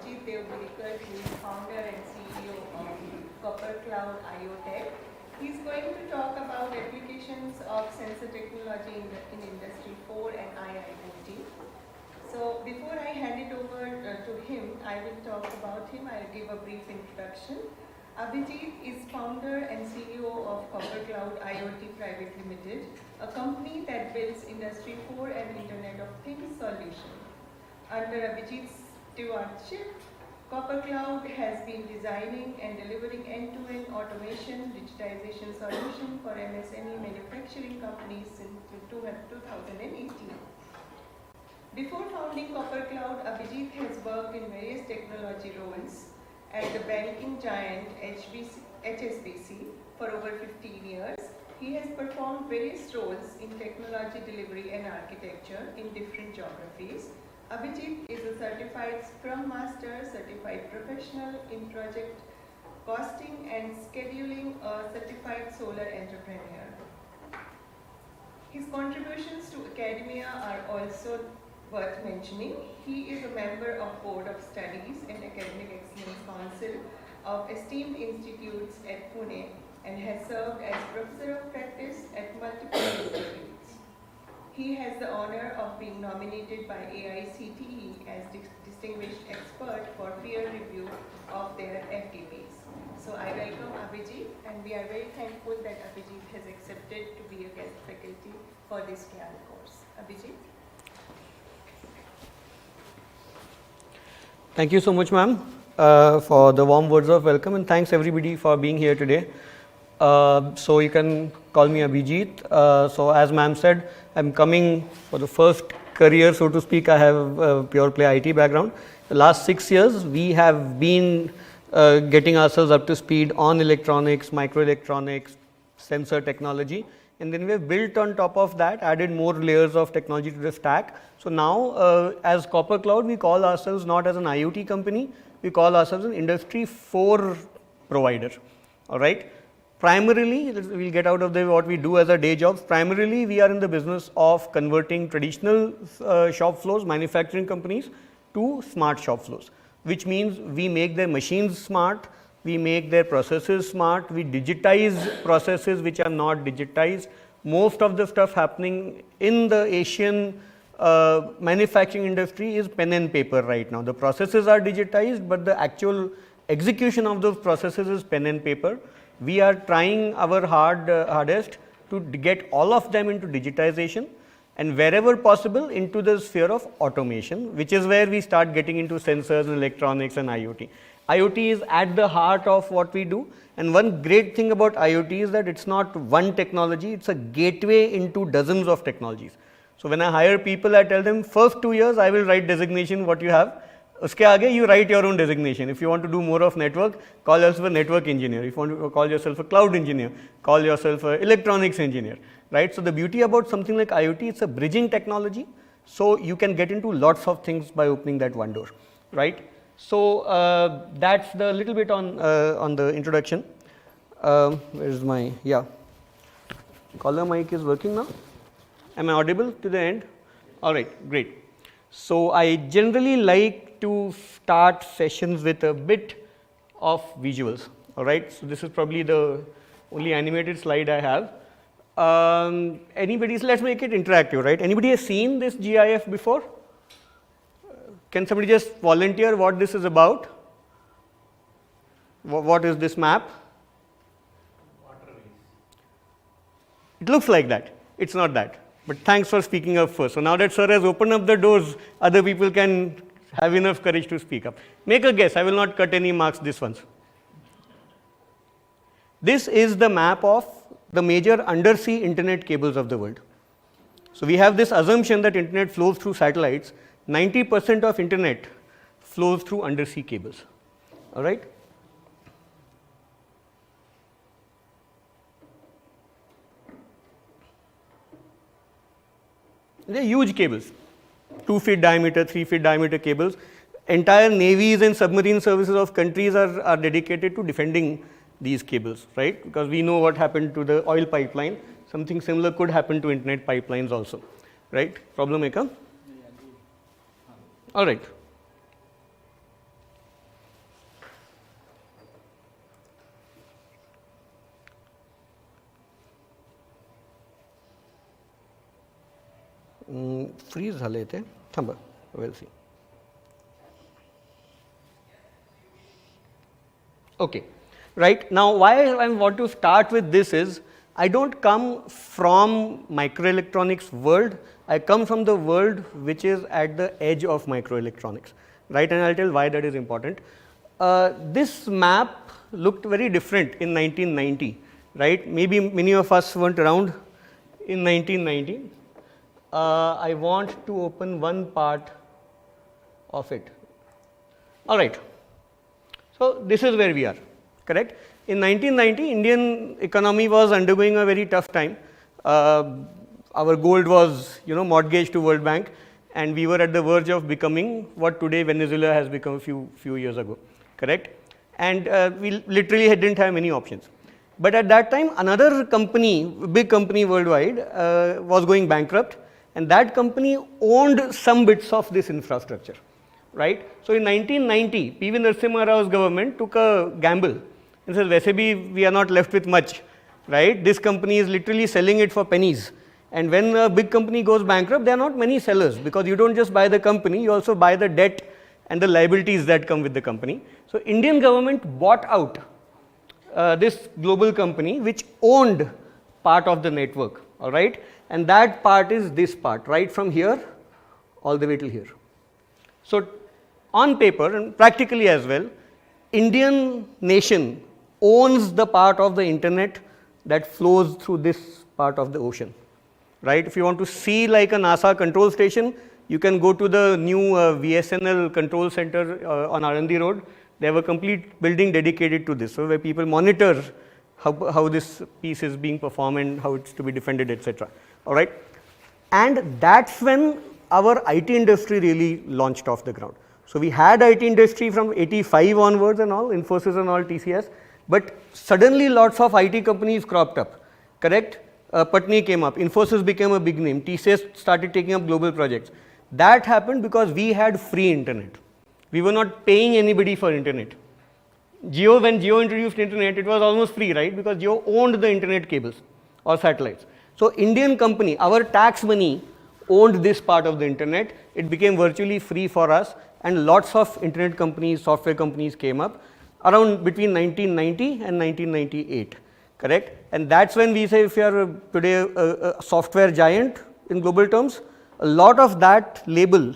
Abhijit Devgurikar, who is founder and CEO of Copper Cloud IoTech. He's going to talk about applications of sensor technology in Industry 4 and IIoT. So before I hand it over to him, I will talk about him. I'll give a brief introduction. Abhijit is founder and CEO of Copper Cloud IoT Private Limited, a company that builds Industry 4 and Internet of Things solutions. Under Abhijit's stewardship, Copper Cloud has been designing and delivering end-to-end automation, digitization solutions for MSME manufacturing companies since 2018. Before founding Copper Cloud, Abhijit has worked in various technology roles at the banking giant HSBC for over 15 years. He has performed various roles in technology delivery and architecture in different geographies. Abhijit is a certified Scrum Master, certified professional in project costing and scheduling, a certified solar entrepreneur. His contributions to academia are also worth mentioning. He is a member of Board of Studies and Academic Excellence Council of esteemed institutes at Pune and has served as Professor of Practice at multiple institutes. He has the honor of being nominated by AICTE as Distinguished Expert for peer review of their FTPs. So I welcome Abhijit, and we are very thankful that Abhijit has accepted to be a guest faculty for this GIAN course. Abhijit. Thank you so much, ma'am, for the warm words of welcome, and thanks everybody for being here today. So you can call me Abhijit. So as ma'am said, I'm coming for the first career, so to speak. I have a pure play IT background. The last 6 years, we have been getting ourselves up to speed on electronics, microelectronics, sensor technology. And then we have built on top of that, added more layers of technology to the stack. So now, as Copper Cloud, we call ourselves not as an IoT company, we call ourselves an Industry 4 provider. All right. Primarily, we'll get out of the what we do as a day jobs. Primarily, we are in the business of converting traditional shop floors, manufacturing companies, to smart shop floors, which means we make their machines smart, we make their processes smart, we digitize processes which are not digitized. Most of the stuff happening in the Asian manufacturing industry is pen and paper right now. The processes are digitized, but the actual execution of those processes is pen and paper. We are trying our hardest to get all of them into digitization and wherever possible into the sphere of automation, which is where we start getting into sensors and electronics and IoT. IoT is at the heart of what we do, and one great thing about IoT is that it's not one technology, it's a gateway into dozens of technologies. So when I hire people, I tell them first 2 years I will write designation what you have. Uske aage you write your own designation. If you want to do more of network, call yourself a network engineer. If you want to call yourself a cloud engineer, call yourself an electronics engineer, right? So the beauty about something like IoT, it's a bridging technology. So you can get into lots of things by opening that one door, right? So that's the little bit on the introduction. Where's my, yeah. Caller mic is working now? Am I audible to the end? All right, great. So I generally like to start sessions with a bit of visuals. All right, so this is probably the only animated slide I have. Let's make it interactive, right? Anybody has seen this GIF before? Can somebody just volunteer what this is about? What is this map? Waterways. It looks like that. It's not that. But thanks for speaking up first. So now that sir has opened up the doors, other people can have enough courage to speak up. Make a guess. I will not cut any marks this once. This is the map of the major undersea internet cables of the world. So we have this assumption that internet flows through satellites. 90% of internet flows through undersea cables. All right. They are huge cables, 2 feet diameter, 3 feet diameter cables. Entire navies and submarine services of countries are dedicated to defending these cables, right? Because we know what happened to the oil pipeline. Something similar could happen to internet pipelines also, right? Problem maker? All right. Freeze झाले ते थांबा we'll see. Okay, right now why I want to start with this is I don't come from microelectronics world, I come from the world which is at the edge of microelectronics, right, and I'll tell why that is important. This map looked very different in 1990, right, maybe many of us weren't around in 1990. I want to open one part of it. All right. So, this is where we are, correct. In 1990, Indian economy was undergoing a very tough time. Our gold was, mortgaged to World Bank, and we were at the verge of becoming what today Venezuela has become a few years ago, correct. And we literally didn't have many options. But at that time, another company, big company worldwide, was going bankrupt, and that company owned some bits of this infrastructure, right. So, in 1990, P.V. Narasimha Rao's government took a gamble and said, वैसे भी we are not left with much, right. This company is literally selling it for pennies, and when a big company goes bankrupt, there are not many sellers, because you don't just buy the company, you also buy the debt and the liabilities that come with the company. So, Indian government bought out this global company which owned part of the network, all right, and that part is this part, right from here all the way till here. So, on paper and practically as well, Indian nation owns the part of the internet that flows through this part of the ocean, right. If you want to see like a NASA control station, you can go to the new VSNL control center on Arandi Road. They have a complete building dedicated to this, so where people monitor how this piece is being performed and how it's to be defended, etc. All right, and that's when our IT industry really launched off the ground. So, we had IT industry from 85 onwards and all, Infosys and all, TCS, but suddenly lots of IT companies cropped up, correct. Patni came up, Infosys became a big name, TCS started taking up global projects. That happened because we had free internet. We were not paying anybody for internet. When Jio introduced internet, it was almost free, right, because Jio owned the internet cables or satellites. So, Indian company, our tax money owned this part of the internet, it became virtually free for us, and lots of internet companies, software companies came up around between 1990 and 1998, correct. And that's when we say if you are today a software giant in global terms, a lot of that label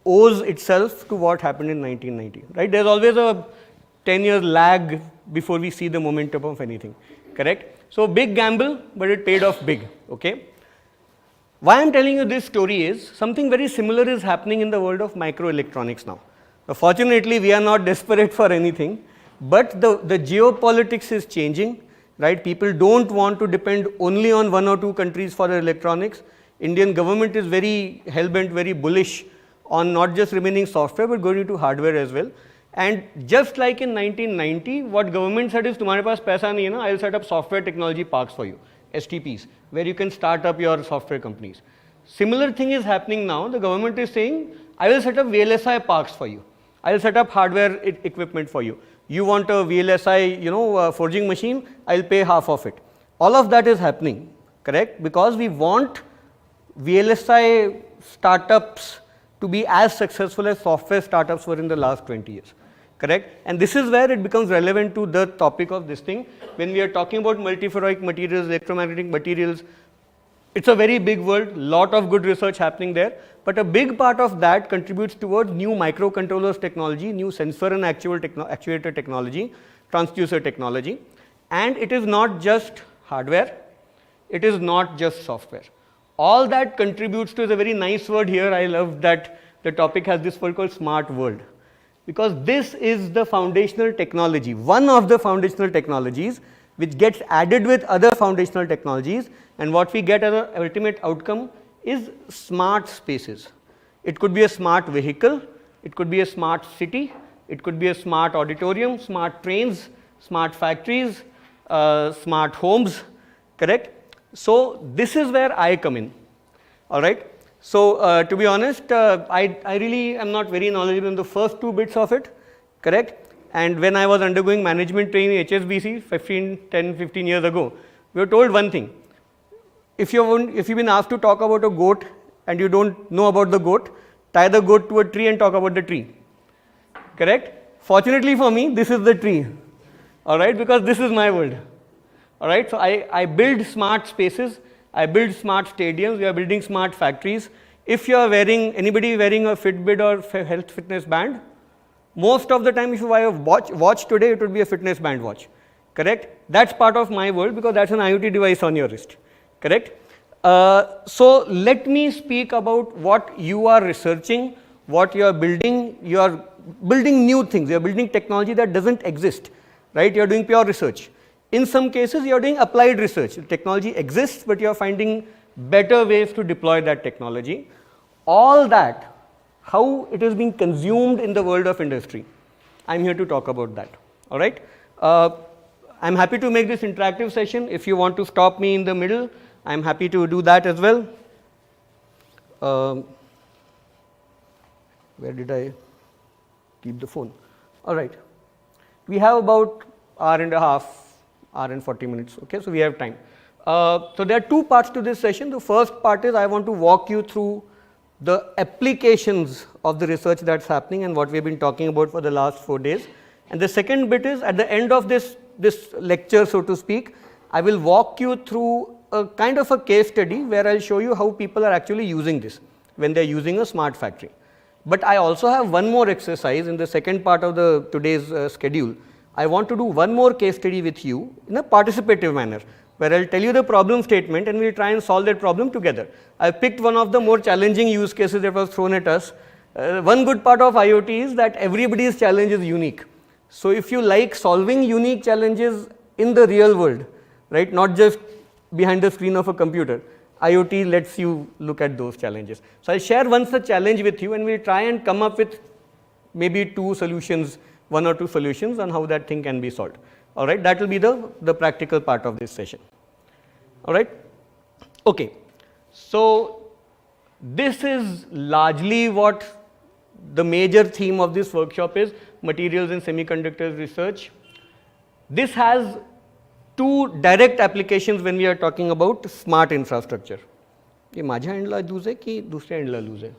owes itself to what happened in 1990, right. There is always a 10-year lag before we see the momentum of anything, correct. So, big gamble, but it paid off big, okay. Why I am telling you this story is something very similar is happening in the world of microelectronics now. Fortunately, we are not desperate for anything, but the geopolitics is changing, right. People don't want to depend only on one or two countries for their electronics. Indian government is very hell-bent, very bullish on not just remaining software, but going into hardware as well. And just like in 1990, what government said is, तुम्हारे पास पैसा नहीं है ना, I'll set up software technology parks for you, STPs, where you can start up your software companies. Similar thing is happening now. The government is saying, I will set up VLSI parks for you. I will set up hardware equipment for you. You want a VLSI, forging machine, I'll pay half of it. All of that is happening, correct? Because we want VLSI startups to be as successful as software startups were in the last 20 years, correct? And this is where it becomes relevant to the topic of this thing. When we are talking about multiferroic materials, electromagnetic materials, it's a very big world, lot of good research happening there, but a big part of that contributes towards new microcontrollers technology, new sensor and actuator technology, transducer technology, and it is not just hardware, it is not just software. All that contributes to is a very nice word here. I love that the topic has this word called smart world, because this is the foundational technology, one of the foundational technologies which gets added with other foundational technologies, and what we get as an ultimate outcome is smart spaces. It could be a smart vehicle, it could be a smart city, it could be a smart auditorium, smart trains, smart factories, smart homes, correct? So, this is where I come in, all right. So, to be honest, I really am not very knowledgeable in the first two bits of it, correct. And when I was undergoing management training HSBC 15 years ago, we were told one thing. If you've been asked to talk about a goat and you don't know about the goat, tie the goat to a tree and talk about the tree. Correct? Fortunately for me, this is the tree. Alright, because this is my world. Alright, so I build smart spaces, I build smart stadiums, we are building smart factories. If you are anybody wearing a Fitbit or health fitness band, most of the time if you buy a watch today, it would be a fitness band watch. Correct? That's part of my world because that's an IoT device on your wrist. Correct? So let me speak about what you are researching, what you are building. You are building new things, you are building technology that doesn't exist, right? You are doing pure research. In some cases, you are doing applied research. The technology exists, but you are finding better ways to deploy that technology. All that, how it is being consumed in the world of industry. I'm here to talk about that. All right. I'm happy to make this interactive session. If you want to stop me in the middle, I'm happy to do that as well. Where did I keep the phone? All right. We have about hour and a half, hour and 40 minutes. Okay, so we have time. So there are two parts to this session. The first part is I want to walk you through the applications of the research that's happening and what we've been talking about for the last 4 days. And the second bit is at the end of this lecture, so to speak, I will walk you through a kind of a case study where I'll show you how people are actually using this when they're using a smart factory. But I also have one more exercise in the second part of today's schedule. I want to do one more case study with you in a participative manner, where I'll tell you the problem statement and we'll try and solve that problem together. I picked one of the more challenging use cases that was thrown at us. One good part of IoT is that everybody's challenge is unique. So if you like solving unique challenges in the real world, right, not just behind the screen of a computer, IoT lets you look at those challenges. So I'll share one such challenge with you and we'll try and come up with maybe one or two solutions on how that thing can be solved. All right, that will be the practical part of this session. All right. Okay. So this is largely what the major theme of this workshop is: materials and semiconductors research. This has two direct applications when we are talking about smart infrastructure. ये माझ्या एंडला loose आहे की दुसऱ्या एंडला loose आहे?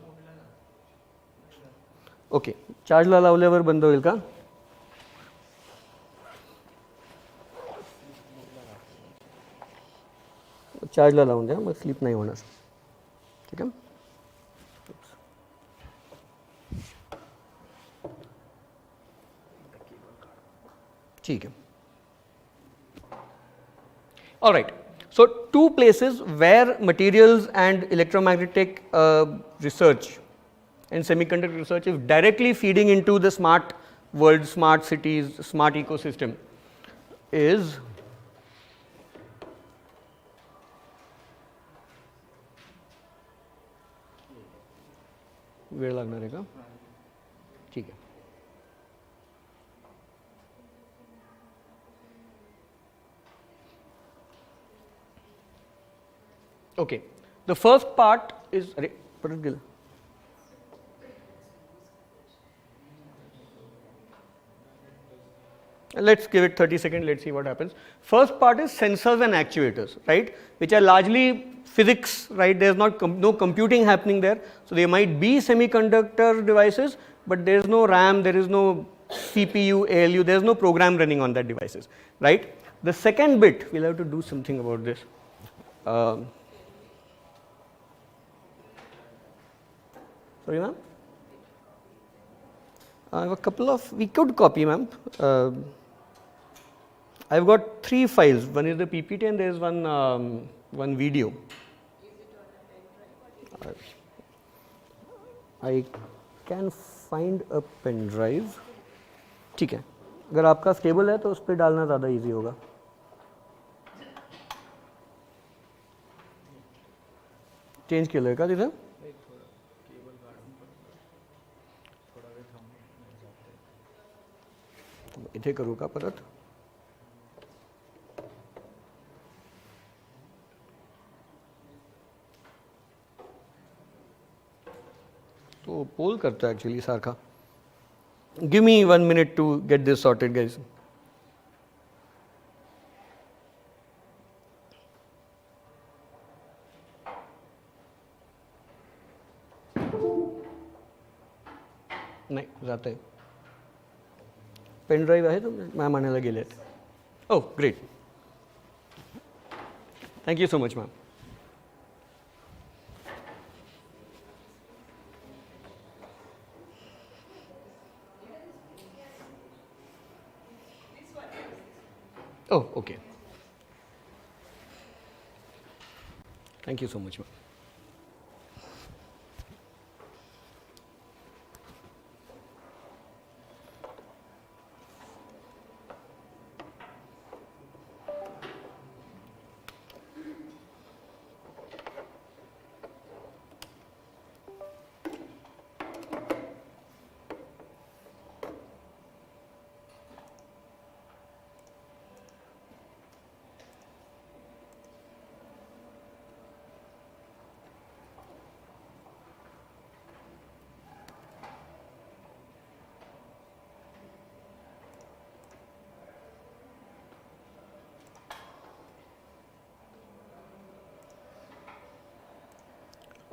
Okay, चार्जला लावल्यावर बंद होईल का? चार्जला लावून द्या, मग स्लिप नाही होणार. ठीक आहे. ठीक है. All right. So two places where materials and electromagnetic research and semiconductor research is directly feeding into the smart world, smart cities, smart ecosystem is वेळ लागणार आहे का? ठीक आहे. Okay, the first part is let's give it 30 seconds, let's see what happens. First part is sensors and actuators, right, which are largely physics, right? There's no computing happening there. So they might be semiconductor devices, but there is no RAM, there is no CPU, ALU, there is no program running on that devices, right? The second bit, we'll have to do something about this. Sorry, ma'am. I have a couple of, we could copy, ma'am. I've got 3 files. One is the PPT and there is one video. I can find a pen drive. ठीक है. अगर आपका stable है तो उस पर डालना ज़्यादा इजी होगा. चेंज केलं का तिथं? इथे करू का परत? तो पोल करता है एक्चुअली सारखा. Give me 1 minute to get this sorted, guys. जातं आहे. पेन ड्राईव्ह आहे तुम्ही मॅम आणायला गेले आहेत. Oh great, thank you so much ma'am. Oh, okay. Thank you so much, ma'am.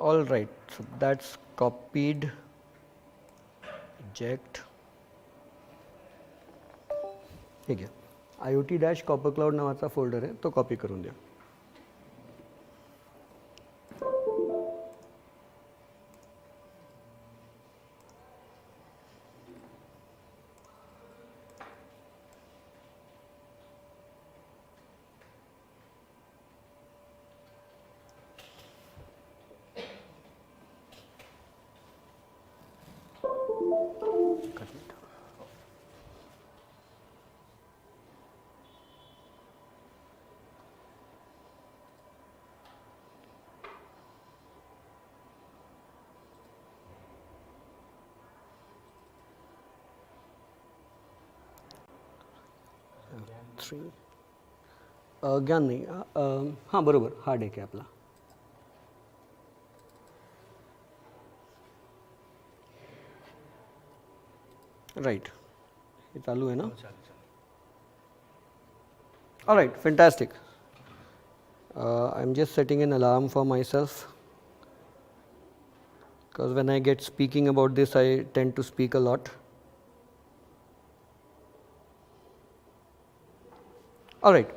All right, so that's copied. Eject. ठीक आहे. IoT dash copper cloud नावाचा फोल्डर आहे, तो कॉपी करून द्या. ज्ञान नाही, हां बरोबर, हा डेक आहे आपला. राईट, हे चालू आहे ना. All right, fantastic. I am just setting an alarm for myself, because when I get speaking about this I tend to speak a lot. All right,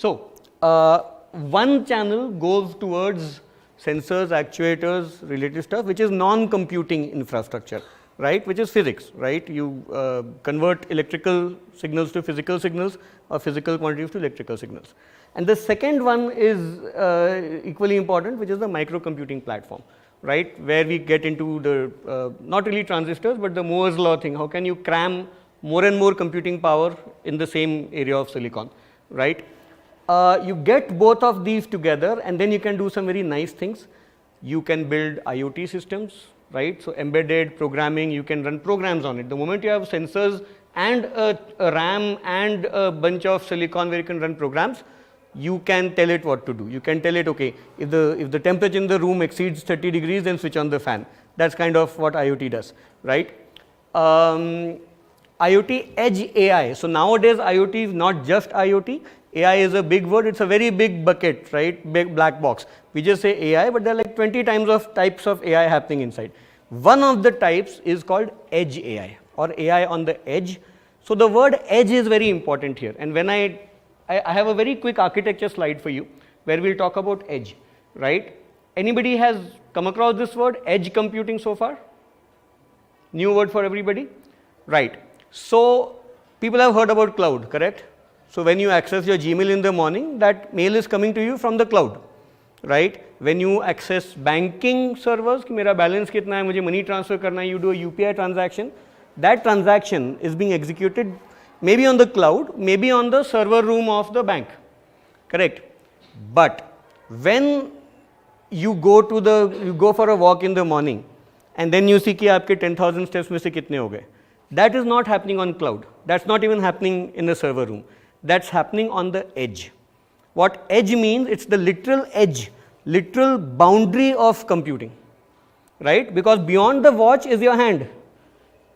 so one channel goes towards sensors, actuators, related stuff, which is non-computing infrastructure, right, which is physics, right. You convert electrical signals to physical signals or physical quantities to electrical signals. And the second one is equally important, which is the microcomputing platform, right, where we get into the not really transistors but the Moore's law thing. How can you cram more and more computing power in the same area of silicon, right. You get both of these together and then you can do some very nice things. You can build IoT systems, right. So embedded programming, you can run programs on it. The moment you have sensors and a RAM and a bunch of silicon where you can run programs, you can tell it what to do. You can tell it, okay, if the temperature in the room exceeds 30 degrees, then switch on the fan. That's kind of what IoT does, right. IoT edge AI. So nowadays IoT is not just IoT. AI is a big word. It's a very big bucket, right? Big black box. We just say AI, but there are like 20 types of AI happening inside. One of the types is called edge AI or AI on the edge. So the word edge is very important here. And when I have a very quick architecture slide for you where we'll talk about edge, right? Anybody has come across this word, edge computing, so far? New word for everybody, right? So people have heard about cloud, correct? So when you access your Gmail in the morning, that mail is coming to you from the cloud, right? When you access banking servers, कि मेरा balance कितना है, मुझे money transfer करना है, you do a UPI transaction, that transaction is being executed maybe on the cloud, maybe on the server room of the bank, correct? But when you go for a walk in the morning and then you see कि आपके 10,000 steps में से कितने हो गए, that is not happening on cloud. That's not even happening in a server room. That's happening on the edge. What edge means, it's the literal edge, literal boundary of computing, right? Because beyond the watch is your hand,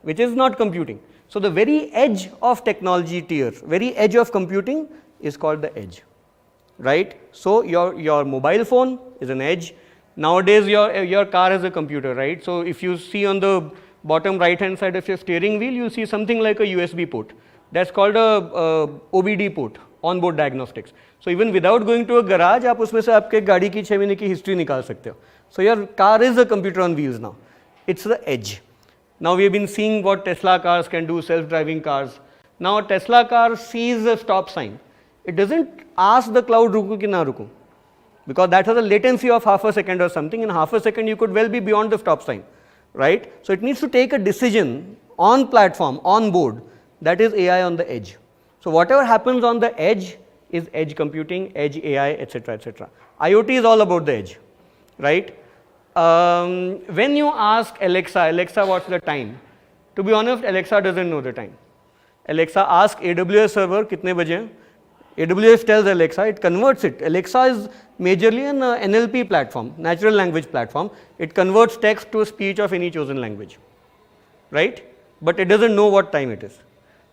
which is not computing. So the very edge of technology tier, very edge of computing is called the edge, right? So your mobile phone is an edge. Nowadays your car is a computer, right? So if you see on the bottom right hand side of your steering wheel, you'll see something like a USB port. That's called a OBD port, onboard diagnostics. So even without going to a garage, आप उसमें से आपके गाड़ी की 6 महीने की history निकाल सकते हो. So your car is a computer on wheels now. It's the edge. Now we have been seeing what Tesla cars can do, self-driving cars. Now a Tesla car sees a stop sign. It doesn't ask the cloud ruku ki na ruku, because that has a latency of half a second or something. In half a second you could well be beyond the stop sign, right? So it needs to take a decision on platform, on board. That is AI on the edge. So whatever happens on the edge is edge computing, edge AI, etc., etc. IoT is all about the edge, right? When you ask Alexa, Alexa, what's the time? To be honest, Alexa doesn't know the time. Alexa, ask AWS server, kitne baje hain? AWS tells Alexa, it converts it. Alexa is majorly an NLP platform, natural language platform. It converts text to a speech of any chosen language, right? But it doesn't know what time it is.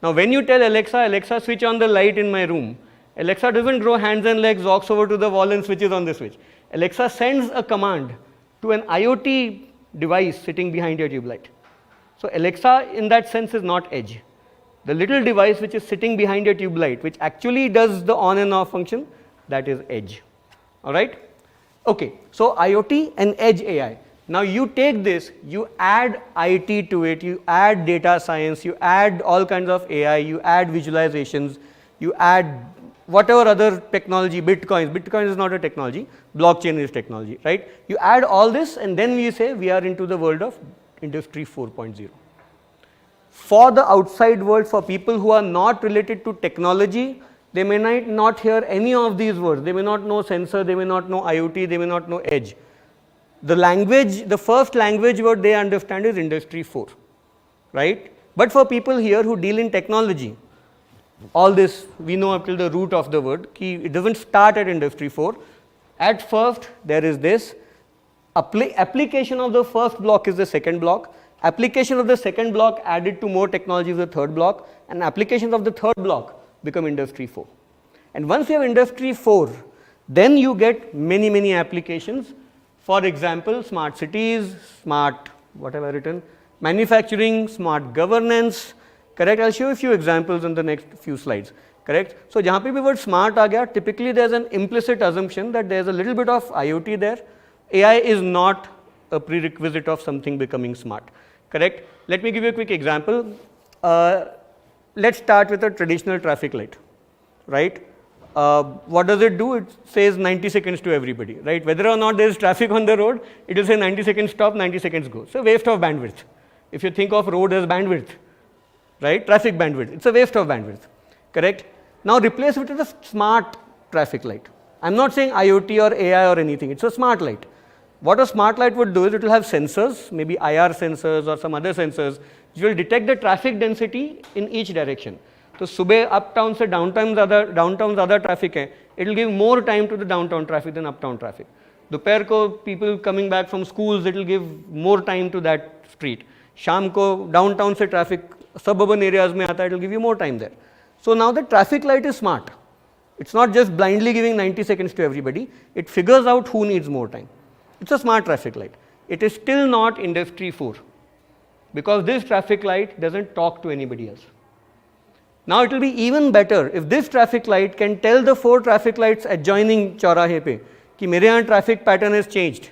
Now when you tell Alexa, Alexa, switch on the light in my room, Alexa doesn't grow hands and legs, walks over to the wall and switches on the switch. Alexa sends a command to an IoT device sitting behind your tube light. So Alexa in that sense is not edge. The little device which is sitting behind your tube light, which actually does the on and off function, that is edge. All right? Okay, so IoT and edge AI. Now you take this, you add IT to it, you add data science, you add all kinds of AI, you add visualizations, you add whatever other technology, Bitcoin is not a technology, blockchain is technology, right? You add all this and then we say we are into the world of Industry 4.0. For the outside world, for people who are not related to technology, they may not hear any of these words. They may not know sensor, they may not know IoT, they may not know edge. The language, the first language word they understand is Industry 4, right? But for people here who deal in technology, all this we know up till the root of the word, it doesn't start at Industry 4. At first there is this, application of the first block is the second block, application of the second block added to more technology is the third block, and applications of the third block become Industry 4. And once you have Industry 4, then you get many applications. For example, smart cities, smart, what have I written, manufacturing, smart governance, correct? I'll show you a few examples in the next few slides, correct? So jahan pe bhi word smart aa gaya, typically there's an implicit assumption that there's a little bit of IoT there. AI is not a prerequisite of something becoming smart, correct? Let me give you a quick example. Let's start with a traditional traffic light, right? What does it do? It says 90 seconds to everybody, right? Whether or not there is traffic on the road, it will say 90 seconds stop, 90 seconds go. It's a waste of bandwidth. If you think of road as bandwidth, right? Traffic bandwidth, it's a waste of bandwidth, correct? Now replace it with a smart traffic light. I'm not saying IoT or AI or anything, it's a smart light. What a smart light would do is it will have sensors, maybe IR sensors or some other sensors, which will detect the traffic density in each direction. So सुबह uptown से downtown ज़्यादा traffic है, it will give more time to the downtown traffic than uptown traffic. दोपहर को people coming back from schools, it will give more time to that street. शाम को downtown से traffic suburban areas में आता है, it will give you more time there. So now the traffic light is smart. It's not just blindly giving 90 seconds to everybody. It figures out who needs more time. It's a smart traffic light. It is still not Industry 4 because this traffic light doesn't talk to anybody else. Now it will be even better if this traffic light can tell the 4 traffic lights adjoining चौराहे पे कि मेरे यहाँ traffic pattern has changed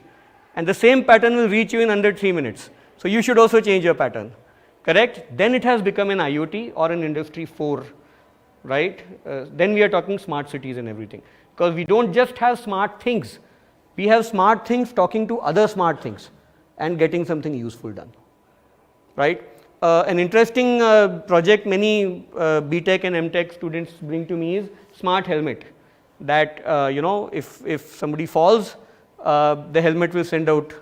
and the same pattern will reach you in under 3 minutes. So you should also change your pattern, correct? Then it has become an IoT or an Industry 4, right? Then we are talking smart cities and everything, because we don't just have smart things. We have smart things talking to other smart things and getting something useful done, right? An interesting project many BTech and MTech students bring to me is smart helmet. That you know, if somebody falls, the helmet will send out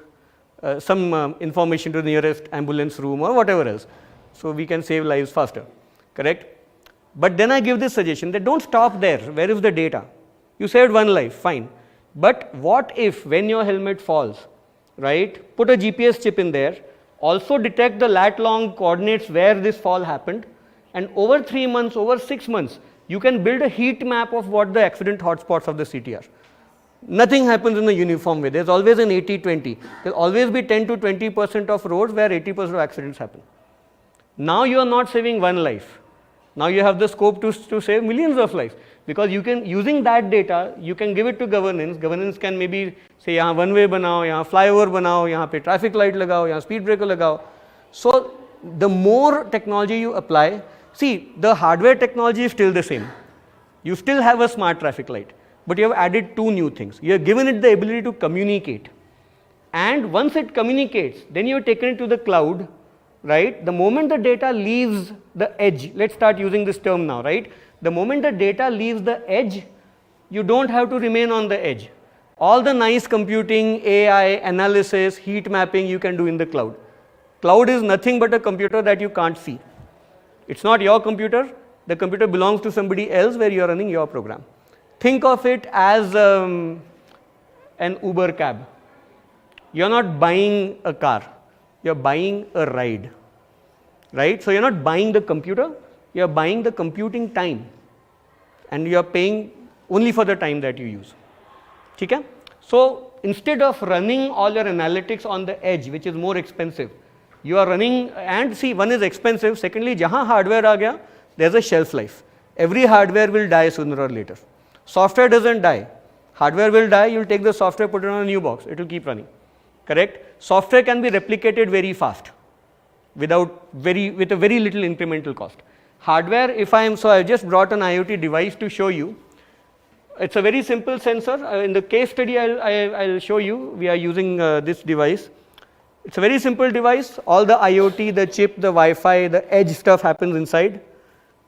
some information to the nearest ambulance room or whatever else, so we can save lives faster, correct? But then I give this suggestion that don't stop there. Where is the data? You saved one life, fine. But what if when your helmet falls, right, put a GPS chip in there, also detect the lat-long coordinates where this fall happened, and over 3 months, over 6 months, you can build a heat map of what the accident hotspots of the city are. Nothing happens in a uniform way. There's always an 80-20. There'll always be 10 to 20% of roads where 80% of accidents happen. Now you are not saving one life. Now you have the scope to save millions of lives, because you can, using that data, you can give it to governance. Governance can maybe say, यहाँ one way बनाओ, यहाँ flyover बनाओ, यहाँ पे traffic light लगाओ, यहाँ speed breaker लगाओ. So the more technology you apply, see, the hardware technology is still the same. You still have a smart traffic light, but you have added two new things. You have given it the ability to communicate, and once it communicates, then you have taken it to the cloud, right? The moment the data leaves the edge, let's start using this term now, right? The moment the data leaves the edge, you don't have to remain on the edge. All the nice computing, AI, analysis, heat mapping you can do in the cloud. Cloud is nothing but a computer that you can't see. It's not your computer. The computer belongs to somebody else where you are running your program. Think of it as an Uber cab. You're not buying a car. You're buying a ride, right? So you're not buying the computer. You're buying the computing time, and you're paying only for the time that you use. Okay? So instead of running all your analytics on the edge, which is more expensive, you are running, and see, one is expensive. Secondly, jahan hardware aa gaya, there's a shelf life. Every hardware will die sooner or later. Software doesn't die. Hardware will die. You'll take the software, put it on a new box. It will keep running. Correct? Software can be replicated very fast with a very little incremental cost. Hardware, so I just brought an IoT device to show you. It's a very simple sensor. In the case study, I'll show you. We are using this device. It's a very simple device. All the IoT, the chip, the Wi-Fi, the edge stuff happens inside.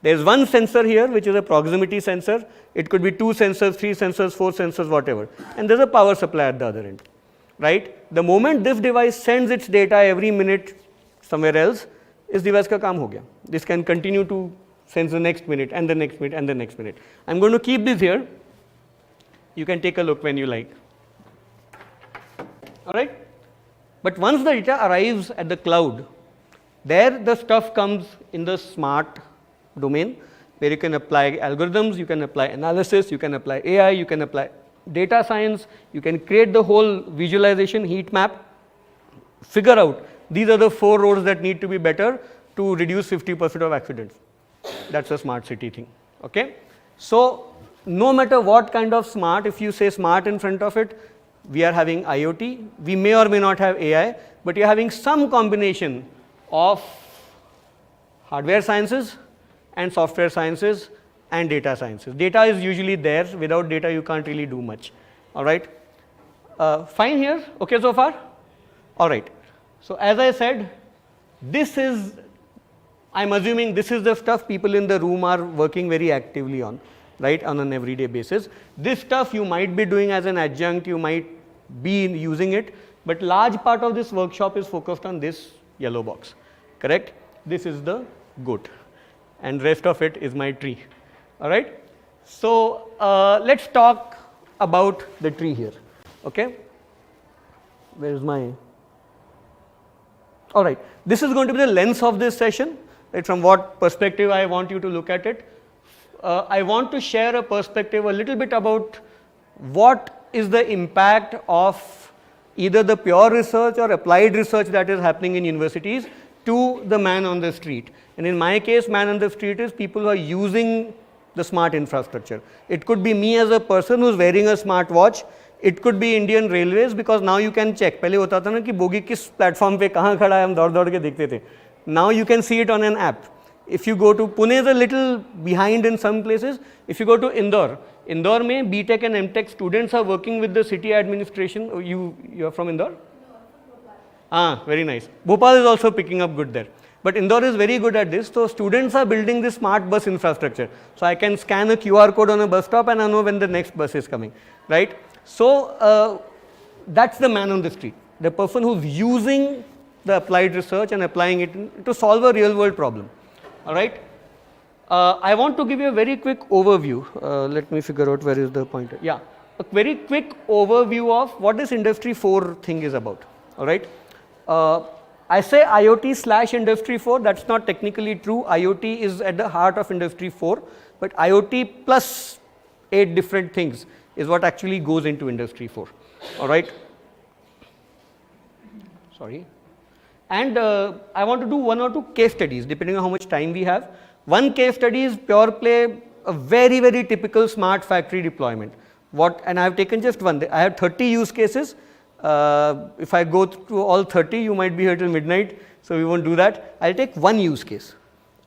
There's one sensor here, which is a proximity sensor. It could be 2 sensors, 3 sensors, 4 sensors, whatever. And there's a power supply at the other end, right? The moment this device sends its data every minute somewhere else, this device ka kaam ho gaya. This can continue to send the next minute and the next minute and the next minute. I'm going to keep this here. You can take a look when you like. All right? But once the data arrives at the cloud, there the stuff comes in the smart domain, where you can apply algorithms, you can apply analysis, you can apply AI, you can apply data science, you can create the whole visualization, heat map, figure out these are the 4 roads that need to be better to reduce 50% of accidents. That's a smart city thing. Okay? So no matter what kind of smart, if you say smart in front of it, we are having IoT, we may or may not have AI, but you're having some combination of hardware sciences and software sciences and data sciences. Data is usually there. Without data, you can't really do much. All right? Fine here? Okay so far? All right. So as I said, this is, I'm assuming this is the stuff people in the room are working very actively on, right, on an everyday basis. This stuff you might be doing as an adjunct, you might be using it, but large part of this workshop is focused on this yellow box, correct? This is the goat, and rest of it is my tree. All right? So let's talk about the tree here. Okay? Where is my? All right. This is going to be the lens of this session. Right? From what perspective I want you to look at it. I want to share a perspective a little bit about what is the impact of either the pure research or applied research that is happening in universities to the man on the street. And in my case, man on the street is people who are using the smart infrastructure. It could be me as a person who's wearing a smart watch. It could be Indian Railways, because now you can check. पहले होता था ना कि bogie किस platform पे कहाँ खड़ा है, हम दौड़ के देखते थे. Now you can see it on an app. If you go to Pune is a little behind in some places. If you go to Indore में BTech and MTech students are working with the city administration. You are from Indore? Ah, very nice. Bhopal is also picking up good there. But Indore is very good at this. So students are building this smart bus infrastructure. So I can scan a QR code on a bus stop and I know when the next bus is coming, right? So that's the man on the street, the person who's using the applied research and applying it to solve a real world problem. All right? I want to give you a very quick overview. Let me figure out where is the pointer. Yeah, a very quick overview of what this Industry 4 thing is about. All right? I say IoT / Industry 4, that's not technically true. IoT is at the heart of Industry 4, but IoT plus 8 different things is what actually goes into Industry 4. All right. Sorry. And I want to do 1 or 2 case studies depending on how much time we have. One case study is pure play, a very, very typical smart factory deployment. And I have taken just one. I have 30 use cases. If I go through all 30, you might be here till midnight, so we won't do that. I'll take one use case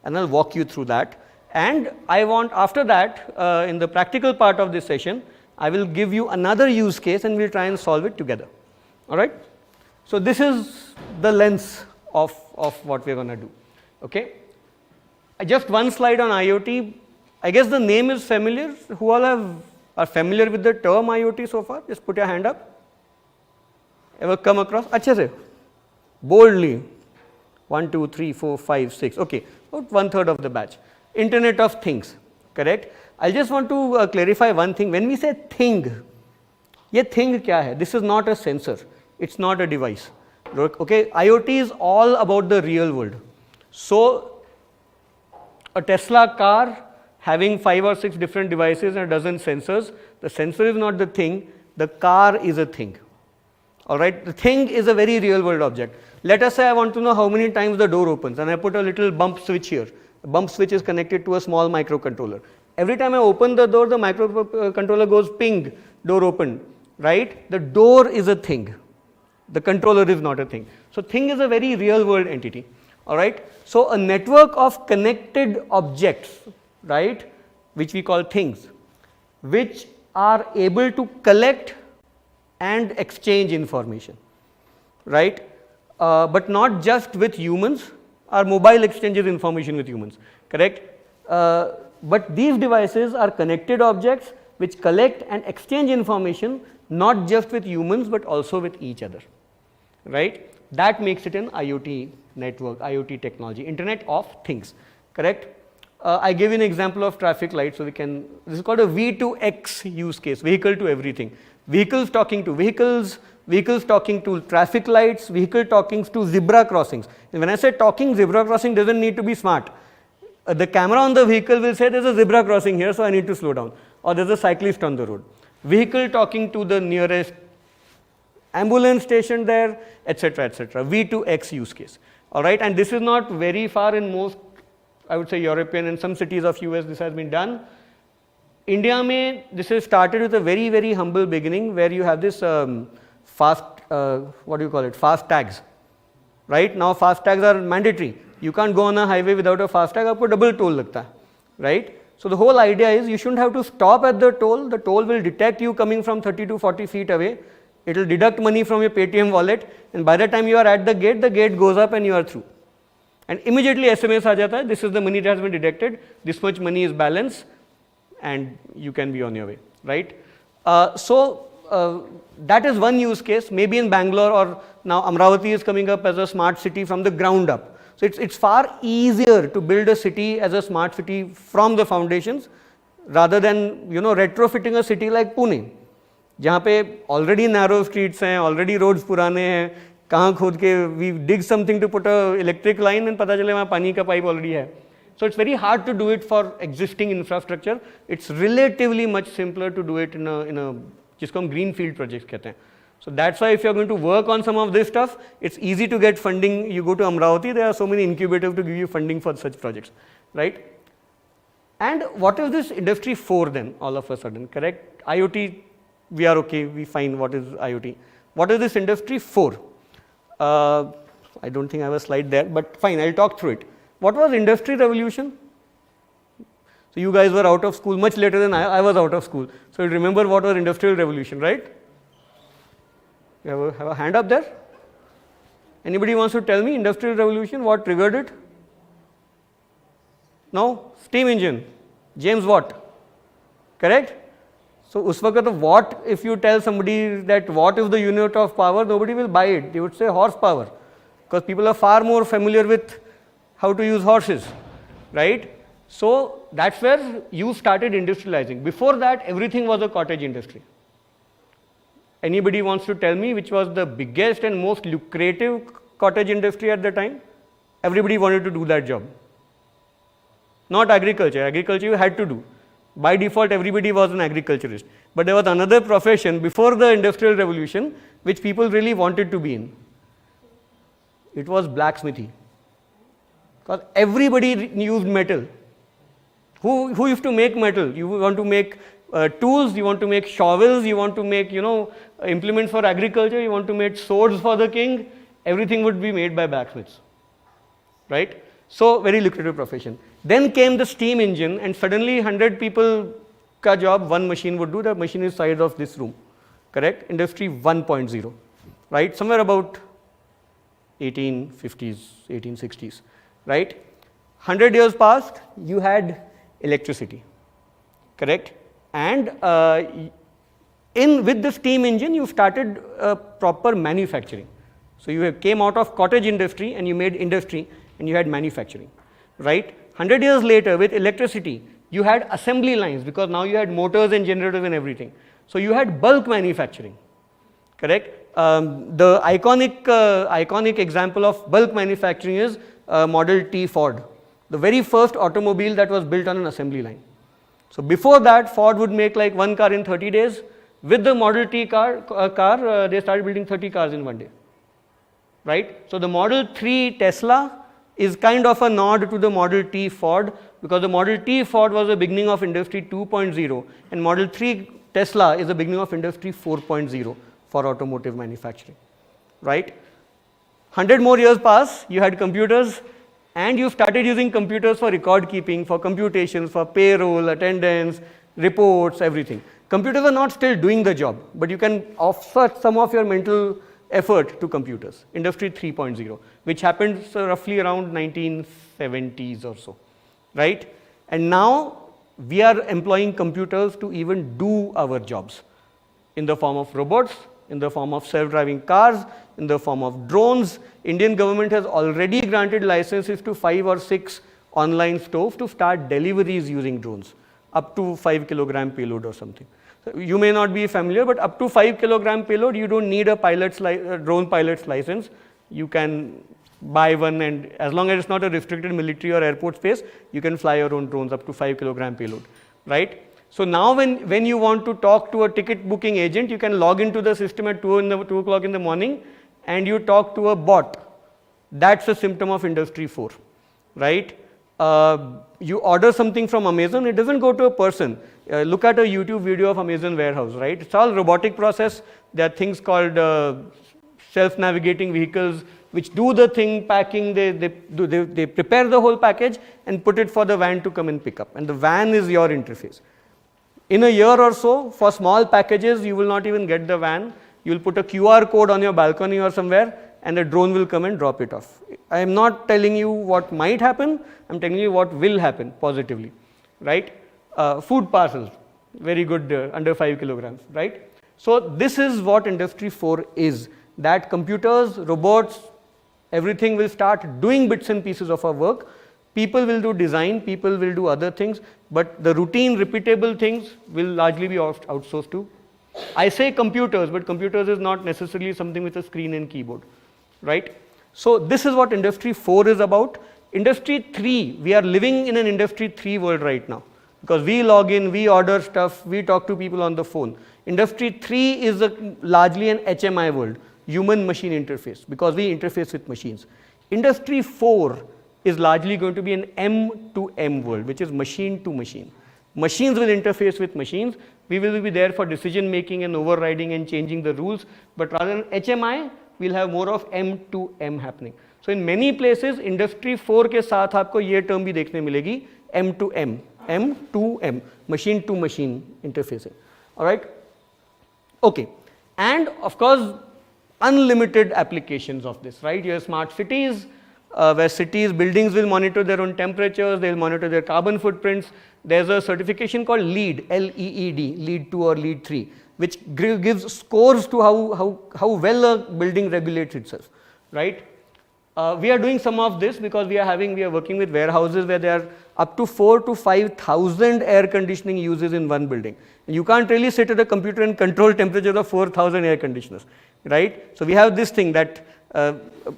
and I'll walk you through that. And I want, after that, in the practical part of this session, I will give you another use case and we'll try and solve it together. All right. So this is the lens of what we're going to do. Okay. Just one slide on IoT. I guess the name is familiar. Who all are familiar with the term IoT so far? Just put your hand up. Ever come across? Achhe se. Boldly. 1, 2, 3, 4, 5, 6. Okay. About 1/3 of the batch. Internet of Things. Correct. I just want to clarify one thing. When we say thing, ye thing kya hai? This is not a sensor. It's not a device. Okay. IoT is all about the real world. So a Tesla car having 5 or 6 different devices and a dozen sensors, the sensor is not the thing, the car is a thing. All right, the thing is a very real world object. Let us say I want to know how many times the door opens and I put a little bump switch here. The bump switch is connected to a small microcontroller. Every time I open the door, the microcontroller goes ping, door opened, right? The door is a thing. The controller is not a thing. So thing is a very real world entity. All right. So a network of connected objects, right, which we call things, which are able to collect and exchange information, right, but not just with humans. Our mobile exchanges information with humans, correct, but these devices are connected objects which collect and exchange information not just with humans but also with each other, right. That makes it an IoT network, IoT technology, Internet of Things, correct. I gave you an example of traffic lights, so we can, this is called a V2X use case, vehicle to everything. Vehicles talking to vehicles, vehicles talking to traffic lights, vehicle talking to zebra crossings. And when I say talking, zebra crossing doesn't need to be smart. The camera on the vehicle will say there's a zebra crossing here, so I need to slow down, or there's a cyclist on the road. Vehicle talking to the nearest ambulance station there, etc., etc. V2X use case. All right, and this is not very far in most, I would say, European and some cities of US. This has been done. India mein, this has started with a very, very humble beginning where you have this fast, what do you call it, fast tags, right? Now fast tags are mandatory. You can't go on a highway without a fast tag, aapko double toll lagta hai, right? So the whole idea is you shouldn't have to stop at the toll will detect you coming from 30 to 40 feet away. It will deduct money from your Paytm wallet, and by the time you are at the gate goes up and you are through. And immediately SMS aa jata hai, this is the money that has been deducted, this much money is balance, and you can be on your way, right? That is one use case, maybe in Bangalore, or now Amravati is coming up as a smart city from the ground up. So it's far easier to build a city as a smart city from the foundations rather than, you know, retrofitting a city like Pune, जहाँ पे already narrow streets हैं, already roads पुराने हैं, कहाँ खोद के we dig something to put a electric line and पता चले वहाँ पानी का pipe already है. So it's very hard to do it for existing infrastructure. It's relatively much simpler to do it in a जिसको हम greenfield projects कहते हैं. So that's why if you're going to work on some of this stuff, it's easy to get funding. You go to Amravati, there are so many incubators to give you funding for such projects, right? And what is this Industry 4 then, all of a sudden, correct? IoT, we are okay, we find what is IoT. What is this Industry 4? I don't think I have a slide there, but fine, I'll talk through it. What was Industry Revolution? So you guys were out of school much later than I was out of school. So you remember what was Industrial Revolution, right? You have a hand up there? Anybody wants to tell me Industrial Revolution, what triggered it? No? Steam engine. James Watt. Correct? So us waqt watt, if you tell somebody that watt is the unit of power, nobody will buy it. They would say horsepower. Because people are far more familiar with how to use horses, right? So that's where you started industrializing. Before that, everything was a cottage industry. Anybody wants to tell me which was the biggest and most lucrative cottage industry at the time? Everybody wanted to do that job. Not agriculture. Agriculture you had to do. By default, everybody was an agriculturist. But there was another profession before the Industrial Revolution which people really wanted to be in. It was blacksmithy. Because everybody used metal. Who used to make metal? You want to make tools, you want to make shovels, you want to make, implements for agriculture, you want to make swords for the king. Everything would be made by blacksmiths, right? So very lucrative profession. Then came the steam engine, and suddenly 100 people ka job one machine would do. The machine is size of this room, correct? Industry 1.0, right? Somewhere about 1850s, 1860s, right? 100 years passed, you had electricity, correct? And with the steam engine, you started proper manufacturing. So you came out of cottage industry and you made industry and you had manufacturing, right? 100 years later, with electricity, you had assembly lines because now you had motors and generators and everything. So you had bulk manufacturing, correct? The iconic example of bulk manufacturing is Model T Ford, the very first automobile that was built on an assembly line. So before that, Ford would make like one car in 30 days. With the Model T car, they started building 30 cars in one day, right? So the Model 3 Tesla is kind of a nod to the Model T Ford, because the Model T Ford was the beginning of Industry 2.0 and Model 3 Tesla is the beginning of Industry 4.0 for automotive manufacturing, right? 100 more years pass, you had computers, and you started using computers for record keeping, for computations, for payroll, attendance, reports, everything. Computers are not still doing the job, but you can offset some of your mental effort to computers. Industry 3.0, which happened roughly around 1970s or so, right? And now we are employing computers to even do our jobs in the form of robots, in the form of self-driving cars, in the form of drones. Indian government has already granted licenses to 5 or 6 online stores to start deliveries using drones, up to 5 kilogram payload or something. So you may not be familiar, but up to 5 kilogram payload, you don't need a drone pilot's license. You can buy one, and as long as it's not a restricted military or airport space, you can fly your own drones up to 5 kilogram payload, right? So now when you want to talk to a ticket booking agent, you can log into the system at 2 o'clock in the morning and you talk to a bot. That's a symptom of Industry 4, right? You order something from Amazon, it doesn't go to a person. Look at a YouTube video of Amazon warehouse, right? It's all robotic process. There are things called self-navigating vehicles which do the thing, packing, they prepare the whole package and put it for the van to come and pick up. And the van is your interface. In a year or so, for small packages, you will not even get the van. You will put a QR code on your balcony or somewhere and a drone will come and drop it off. I am not telling you what might happen, I am telling you what will happen positively, right? Food parcels, very good, under 5 kilograms, right? So this is what Industry 4 is, that computers, robots, everything will start doing bits and pieces of our work. People will do design, people will do other things, but the routine, repeatable things will largely be outsourced to. I say computers, but computers is not necessarily something with a screen and keyboard, right? So this is what Industry 4 is about. Industry 3, we are living in an Industry 3 world right now, because we log in, we order stuff, we talk to people on the phone. Industry 3 is largely an HMI world, human machine interface, because we interface with machines. Industry 4 is largely going to be an M to M world, which is machine to machine. Machines will interface with machines. We will be there for decision making and overriding and changing the rules, but rather than HMI, we'll have more of M to M happening. So in many places, Industry 4 के साथ आपको ये term भी देखने मिलेगी, M to M, M to M, machine to machine interfacing. All right? Okay. And of course, unlimited applications of this, right? You have smart cities, where cities, buildings will monitor their own temperatures, they will monitor their carbon footprints. There's a certification called LEED, L-E-E-D, LEED 2 or LEED 3, which gives scores to how well a building regulates itself, right? We are doing some of this because we are working with warehouses where there are up to 4,000 to 5,000 air conditioning uses in one building. And you can't really sit at a computer and control temperature of 4,000 air conditioners, right? So we have this thing that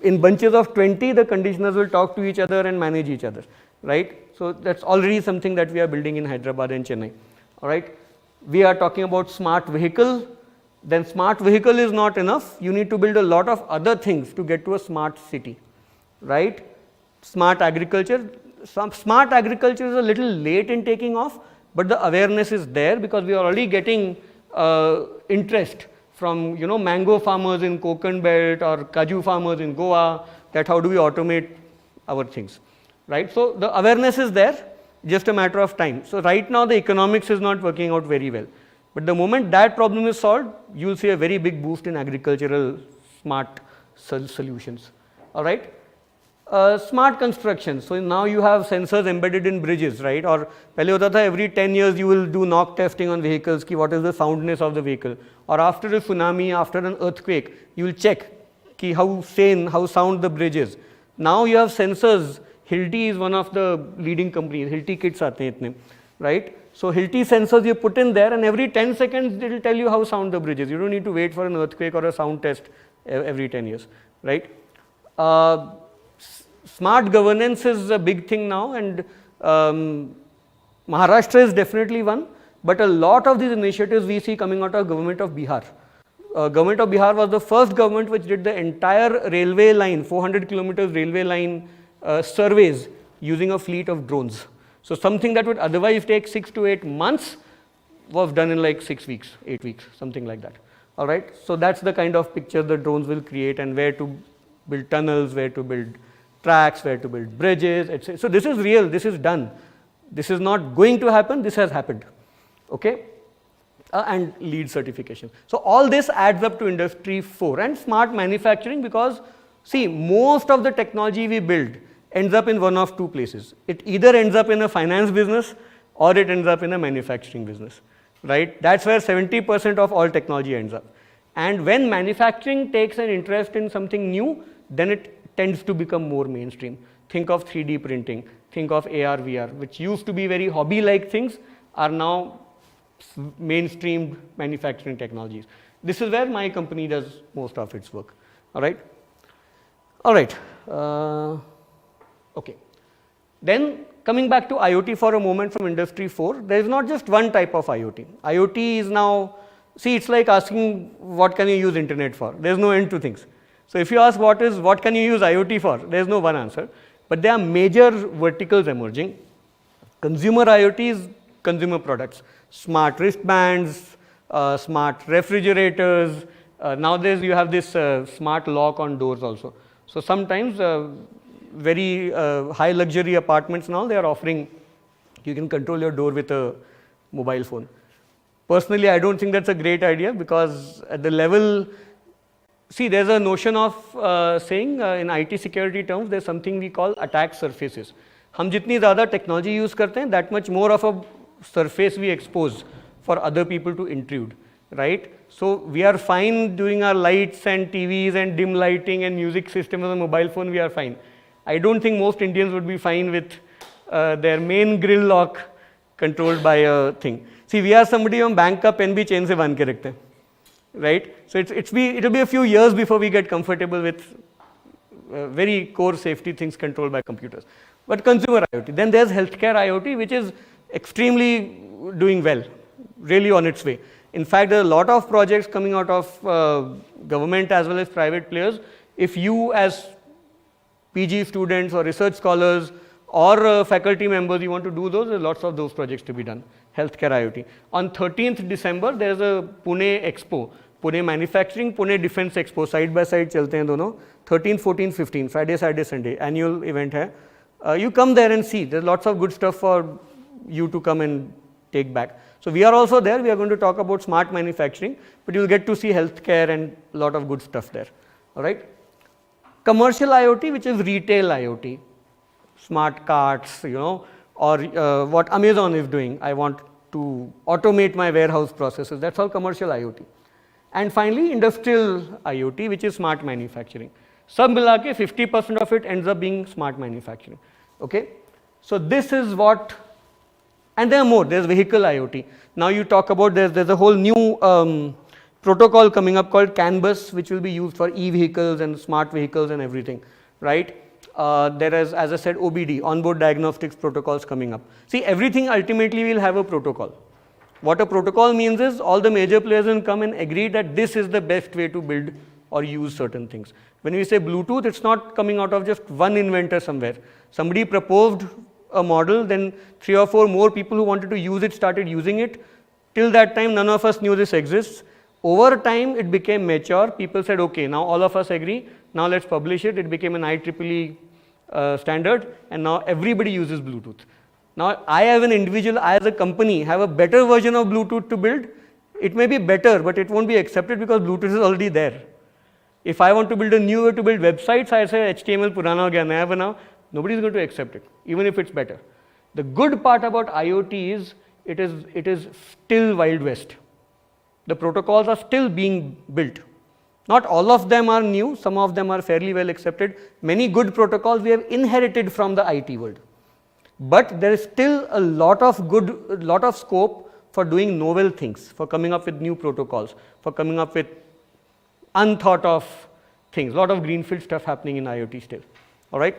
in bunches of 20, the conditioners will talk to each other and manage each other, right? So that's already something that we are building in Hyderabad and Chennai, all right? We are talking about smart vehicle. Then smart vehicle is not enough. You need to build a lot of other things to get to a smart city, right? Smart agriculture. Smart agriculture is a little late in taking off, but the awareness is there because we are already getting interest from mango farmers in Konkan belt or kaju farmers in Goa, that how do we automate our things, right? So the awareness is there, just a matter of time. So right now the economics is not working out very well, but the moment that problem is solved, you will see a very big boost in agricultural smart solutions, all right? Smart construction. So now you have sensors embedded in bridges, right? Or pehle hota tha every 10 years you will do knock testing on vehicles, ki what is the soundness of the vehicle. Or after a tsunami, after an earthquake, you will check ki how sound the bridge is. Now you have sensors. Hilti is one of the leading companies. Hilti kits aate hain itne, right? So Hilti sensors you put in there, and every 10 seconds it will tell you how sound the bridge is. You don't need to wait for an earthquake or a sound test every 10 years, right? Smart governance is a big thing now, and Maharashtra is definitely one, but a lot of these initiatives we see coming out of government of Bihar. Government of Bihar was the first government which did the entire railway line, 400 kilometers railway line surveys using a fleet of drones. So something that would otherwise take 6 to 8 months was done in like 6 weeks, 8 weeks, something like that. All right. So that's the kind of picture the drones will create, and where to build tunnels, where to build tracks, where to build bridges, etc. So this is real, this is done. This is not going to happen, this has happened, okay? And LEED certification. So all this adds up to Industry 4 and smart manufacturing, because see, most of the technology we build ends up in one of two places. It either ends up in a finance business or it ends up in a manufacturing business, right? That's where 70% of all technology ends up. And when manufacturing takes an interest in something new, then it tends to become more mainstream. Think of 3D printing, think of AR, VR, which used to be very hobby-like things, are now mainstream manufacturing technologies. This is where my company does most of its work, all right? All right, okay. Then coming back to IoT for a moment from Industry 4, there is not just one type of IoT. IoT is now, see, it's like asking what can you use internet for? There's no end to things. So if you ask what can you use IoT for, there is no one answer, but there are major verticals emerging. Consumer IoT is consumer products, smart wristbands, smart refrigerators. Nowadays you have this smart lock on doors also. So sometimes very high luxury apartments now, they are offering, you can control your door with a mobile phone. Personally, I don't think that's a great idea, because at the level, see, there's a notion of saying in IT security terms, there's something we call attack surfaces. हम जितनी ज़्यादा technology use करते हैं, that much more of a surface we expose for other people to intrude, right? So we are fine doing our lights and TVs and dim lighting and music system on a mobile phone, we are fine. I don't think most Indians would be fine with their main grill lock controlled by a thing. See, we are somebody on bank का pen भी chain से बांध के रखते हैं, right? So it'll be a few years before we get comfortable with very core safety things controlled by computers. But consumer IoT. Then there's healthcare IoT, which is extremely doing well, really on its way. In fact, there are a lot of projects coming out of government as well as private players. If you as PG students or research scholars or faculty members, you want to do those, there are lots of those projects to be done. Healthcare IoT. On 13th December, there is a Pune Expo, Pune Manufacturing, Pune Defense Expo, side by side chalte hain dono. 13, 14, 15, Friday, Saturday, Sunday, annual event hai. You come there and see, there's lots of good stuff for you to come and take back. So we are also there, we are going to talk about smart manufacturing, but you'll get to see healthcare and a lot of good stuff there, all right? Commercial IoT, which is retail IoT, smart carts, or what Amazon is doing. I want to automate my warehouse processes. That's all commercial IoT. And finally, industrial IoT, which is smart manufacturing. Sab mila ke 50% of it ends up being smart manufacturing. Okay? So this is what, and there are more. There's vehicle IoT. Now you talk about there's a whole new protocol coming up called CAN bus, which will be used for e-vehicles and smart vehicles and everything, right? There is, as I said, OBD, onboard diagnostics protocols coming up. See, everything ultimately will have a protocol. What a protocol means is all the major players will come and agree that this is the best way to build or use certain things. When we say Bluetooth, it's not coming out of just one inventor somewhere. Somebody proposed a model, then 3 or 4 more people who wanted to use it started using it. Till that time, none of us knew this exists. Over time, it became mature. People said, okay, now all of us agree. Now let's publish it. It became an IEEE standard, and now everybody uses Bluetooth. Now, I as an individual, I as a company have a better version of Bluetooth to build. It may be better, but it won't be accepted because Bluetooth is already there. If I want to build a new way to build websites, I say HTML purana ho gaya, naya banao. Nobody is going to accept it, even if it's better. The good part about IoT is it is still Wild West. The protocols are still being built. Not all of them are new, some of them are fairly well accepted. Many good protocols we have inherited from the IT world. But there is still a lot of scope for doing novel things, for coming up with new protocols, for coming up with unthought of things. A lot of greenfield stuff happening in IoT still. All right.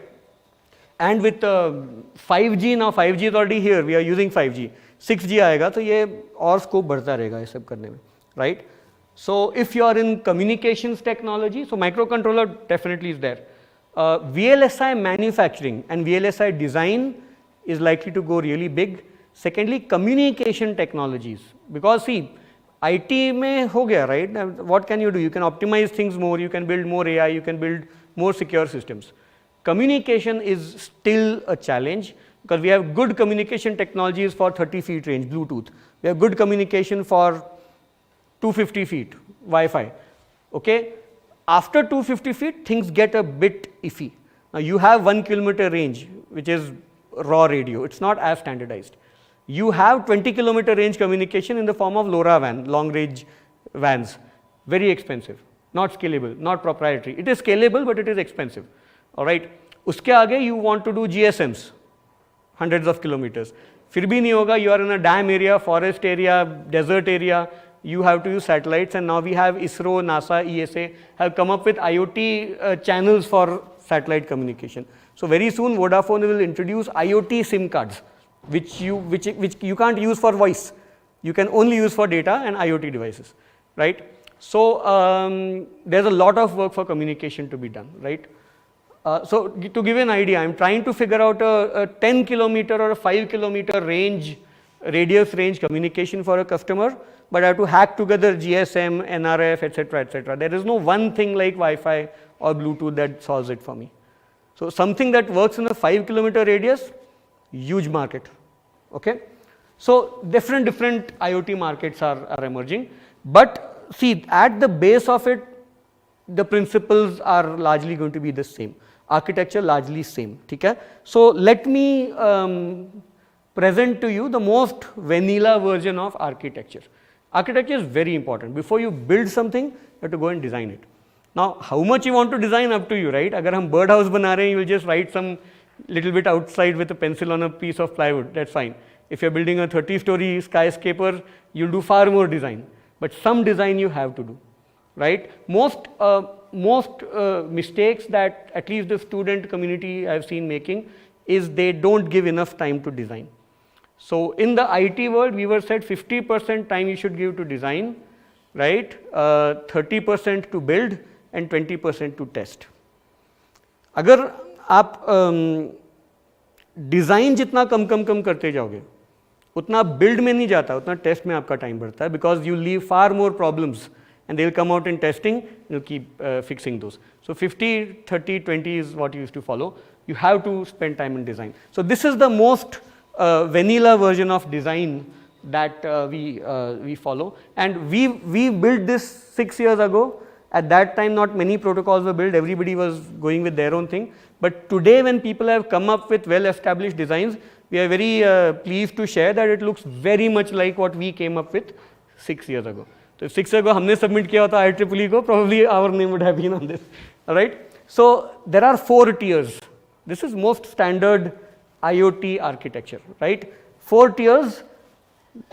And with 5G, now 5G is already here, we are using 5G. 6G आएगा तो ये और scope बढ़ता रहेगा ये सब करने में, right? So if you are in communications technology, so microcontroller definitely is there. VLSI manufacturing and VLSI design is likely to go really big. Secondly, communication technologies, because see, IT में हो गया, right? What can you do? You can optimize things more, you can build more AI, you can build more secure systems. Communication is still a challenge because we have good communication technologies for 30 feet range, Bluetooth. We have good communication for 250 feet, Wi-Fi. Okay? After 250 feet, things get a bit iffy. Now you have 1 kilometer range, which is raw radio. It's not as standardized. You have 20 kilometer range communication in the form of LoRaWAN, long range WANs. Very expensive, not scalable, not proprietary. It is scalable, but it is expensive. All right. Uske aage you want to do GSMs, hundreds of kilometers. फिर भी नहीं होगा. You are in a dam area, forest area, desert area. You have to use satellites, and now we have ISRO, NASA, ESA have come up with IoT channels for satellite communication. So very soon Vodafone will introduce IoT SIM cards, which you can't use for voice. You can only use for data and IoT devices, right? So there's a lot of work for communication to be done, right? So to give you an idea, I'm trying to figure out a 10 kilometer or a 5 kilometer range, radius range communication for a customer, but I have to hack together GSM, NRF, etc., etc. There is no one thing like Wi-Fi or Bluetooth that solves it for me. So something that works in a 5 kilometer radius, huge market. Okay? So different IoT markets are emerging, but see, at the base of it, the principles are largely going to be the same. Architecture largely same. Okay? So let me present to you the most vanilla version of architecture. Architecture is very important. Before you build something, you have to go and design it. Now, how much you want to design, up to you, right? Agar hum birdhouse bana rahe hain, you will just write some little bit outside with a pencil on a piece of plywood. That's fine. If you're building a 30-story skyscraper, you'll do far more design. But some design you have to do, right? Most mistakes that at least the student community I've seen making is they don't give enough time to design. So in the IT world, we were said 50% time you should give to design, right? 30% to build and 20% to test. अगर आप design जितना कम करते जाओगे उतना build में नहीं जाता, उतना टेस्ट में आपका टाइम बढ़ता है, because you leave far more problems and they will come out in testing, you'll keep fixing those. So 50, 30, 20 is what you used to follow. You have to spend time in design. So this is the most vanilla version of design that we follow. And we built this 6 years ago. At that time, not many protocols were built. Everybody was going with their own thing. But today, when people have come up with well-established designs, we are very pleased to share that it looks very much like what we came up with 6 years ago. So if 6 years ago हमने submit किया होता IEEE को, probably our name would have been on this. All right. So there are 4 tiers. This is most standard IoT architecture, right? 4 tiers.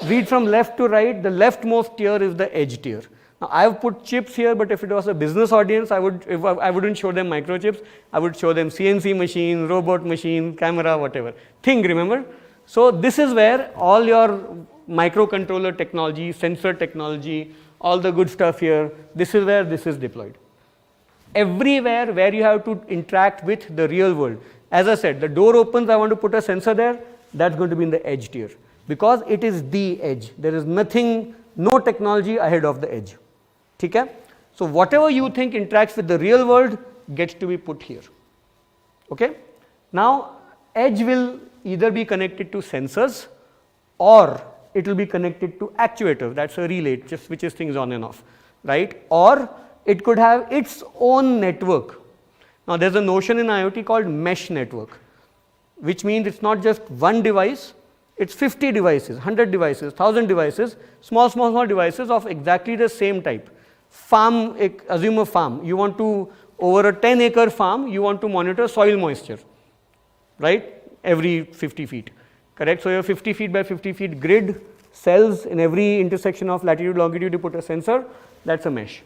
Read from left to right. The leftmost tier is the edge tier. Now, I have put chips here, but if it was a business audience, I wouldn't show them microchips. I would show them CNC machine, robot machine, camera, whatever. Thing, remember? So this is where all your microcontroller technology, sensor technology, all the good stuff here, this is where this is deployed. Everywhere where you have to interact with the real world. As I said, the door opens, I want to put a sensor there, that's going to be in the edge tier. Because it is the edge. There is nothing, no technology ahead of the edge. Okay? So whatever you think interacts with the real world gets to be put here. Okay? Now, edge will either be connected to sensors or it will be connected to actuators. That's a relay, it just switches things on and off, right? Or it could have its own network. Now, there's a notion in IoT called mesh network, which means it's not just one device, it's 50 devices, 100 devices, 1000 devices, small devices of exactly the same type. Farm, assume a farm, you want to, over a 10-acre farm, you want to monitor soil moisture, right? Every 50 feet, correct? So, you have 50 feet by 50 feet grid, cells in every intersection of latitude, longitude, you put a sensor, that's a mesh,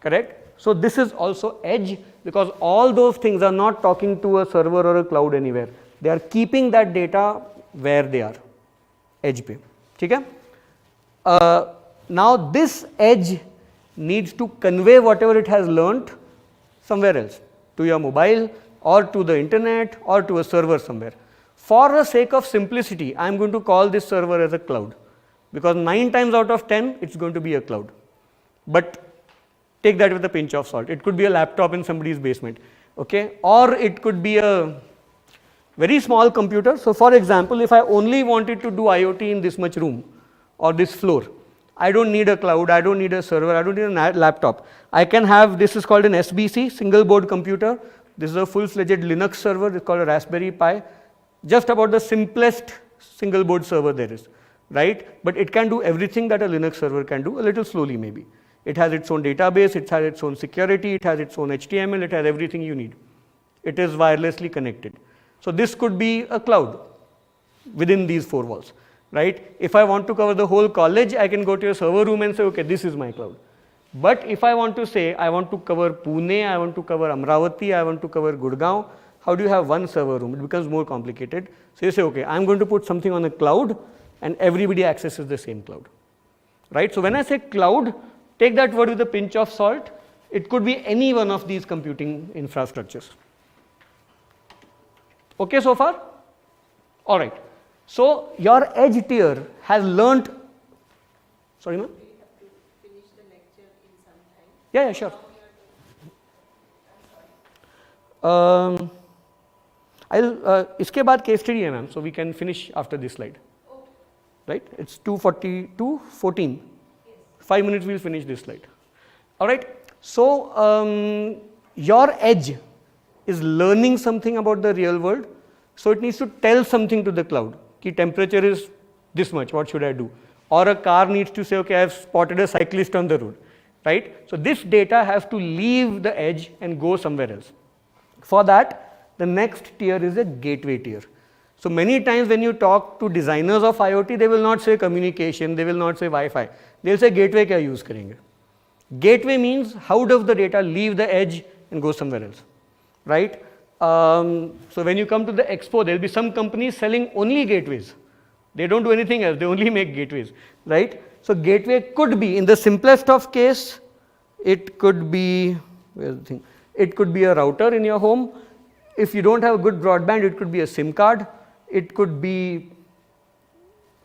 correct? So, this is also edge because all those things are not talking to a server or a cloud anywhere. They are keeping that data where they are, edge pe, okay? Now, this edge needs to convey whatever it has learnt somewhere else, to your mobile or to the internet or to a server somewhere. For the sake of simplicity, I am going to call this server as a cloud because 9 times out of 10 it's going to be a cloud. But take that with a pinch of salt. It could be a laptop in somebody's basement, okay? Or it could be a very small computer. So, for example, if I only wanted to do IoT in this much room or this floor, I don't need a cloud, I don't need a server, I don't need a laptop. I can have, this is called an SBC, single board computer. This is a full-fledged Linux server, it's called a Raspberry Pi. Just about the simplest single board server there is, right? But it can do everything that a Linux server can do, a little slowly maybe. It has its own database, it has its own security, it has its own HTML, it has everything you need. It is wirelessly connected. So this could be a cloud within these 4 walls. Right? If I want to cover the whole college, I can go to a server room and say, okay, this is my cloud. But if I want to say, I want to cover Pune, I want to cover Amravati, I want to cover Gurgaon, how do you have one server room? It becomes more complicated. So you say, okay, I'm going to put something on a cloud and everybody accesses the same cloud. Right? So when I say cloud, take that word with a pinch of salt. It could be any one of these computing infrastructures. Okay so far? All right. So, your edge tier has learnt, sorry ma'am? We have to finish the lecture in some time. Yeah, sure. इसके बाद case study है ma'am, so we can finish after this slide. Okay. Right? It's 2:42:14. Yes. 5 minutes we'll finish this slide. All right. So, your edge is learning something about the real world. So, it needs to tell something to the cloud. Ki temperature is this much, what should I do? Or a car needs to say, okay, I have spotted a cyclist on the road, right? So this data has to leave the edge and go somewhere else. For that, the next tier is a gateway tier. So many times when you talk to designers of IoT, they will not say communication, they will not say Wi-Fi, they will say gateway kya use karenge. Gateway means how does the data leave the edge and go somewhere else, right? So when you come to the expo, there will be some companies selling only gateways. They don't do anything else, they only make gateways, right? So gateway could be, in the simplest of case, it could be, where's the thing? It could be a router in your home. If you don't have a good broadband, it could be a SIM card. It could be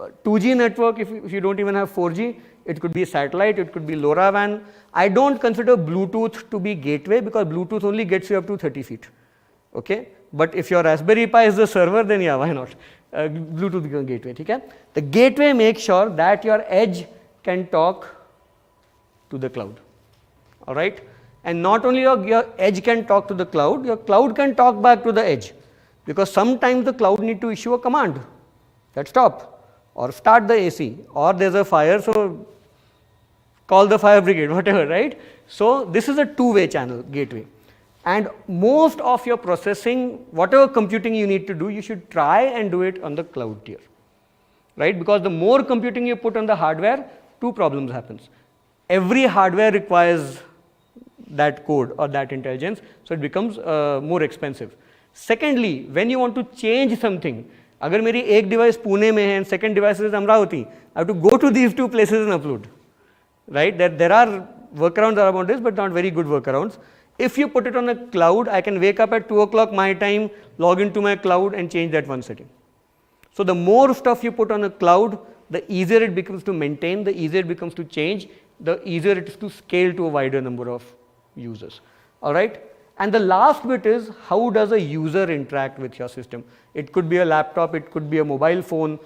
a 2G network if you don't even have 4G. It could be satellite, it could be LoRaWAN. I don't consider Bluetooth to be gateway because Bluetooth only gets you up to 30 feet. Okay, but if your Raspberry Pi is the server, then yeah, why not? Bluetooth becomes gateway. Okay? The gateway makes sure that your edge can talk to the cloud. All right, and not only your edge can talk to the cloud, your cloud can talk back to the edge, because sometimes the cloud need to issue a command that stop or start the AC, or there's a fire, so call the fire brigade, whatever, right? So this is a two-way channel gateway. And most of your processing, whatever computing you need to do, you should try and do it on the cloud tier, right? Because the more computing you put on the hardware, 2 problems happens. every hardware requires that code or that intelligence, so it becomes more expensive. Secondly, when you want to change something, अगर मेरी एक device Pune में है and second device is Amravati, I have to go to these two places and upload, right? There are workarounds around this, but not very good workarounds. If you put it on a cloud, I can wake up at 2 o'clock my time, log into my cloud and change that one setting. So the more stuff you put on a cloud, the easier it becomes to maintain, the easier it becomes to change, the easier it is to scale to a wider number of users. All right? And the last bit is, how does a user interact with your system? It could be a laptop, it could be a mobile phone,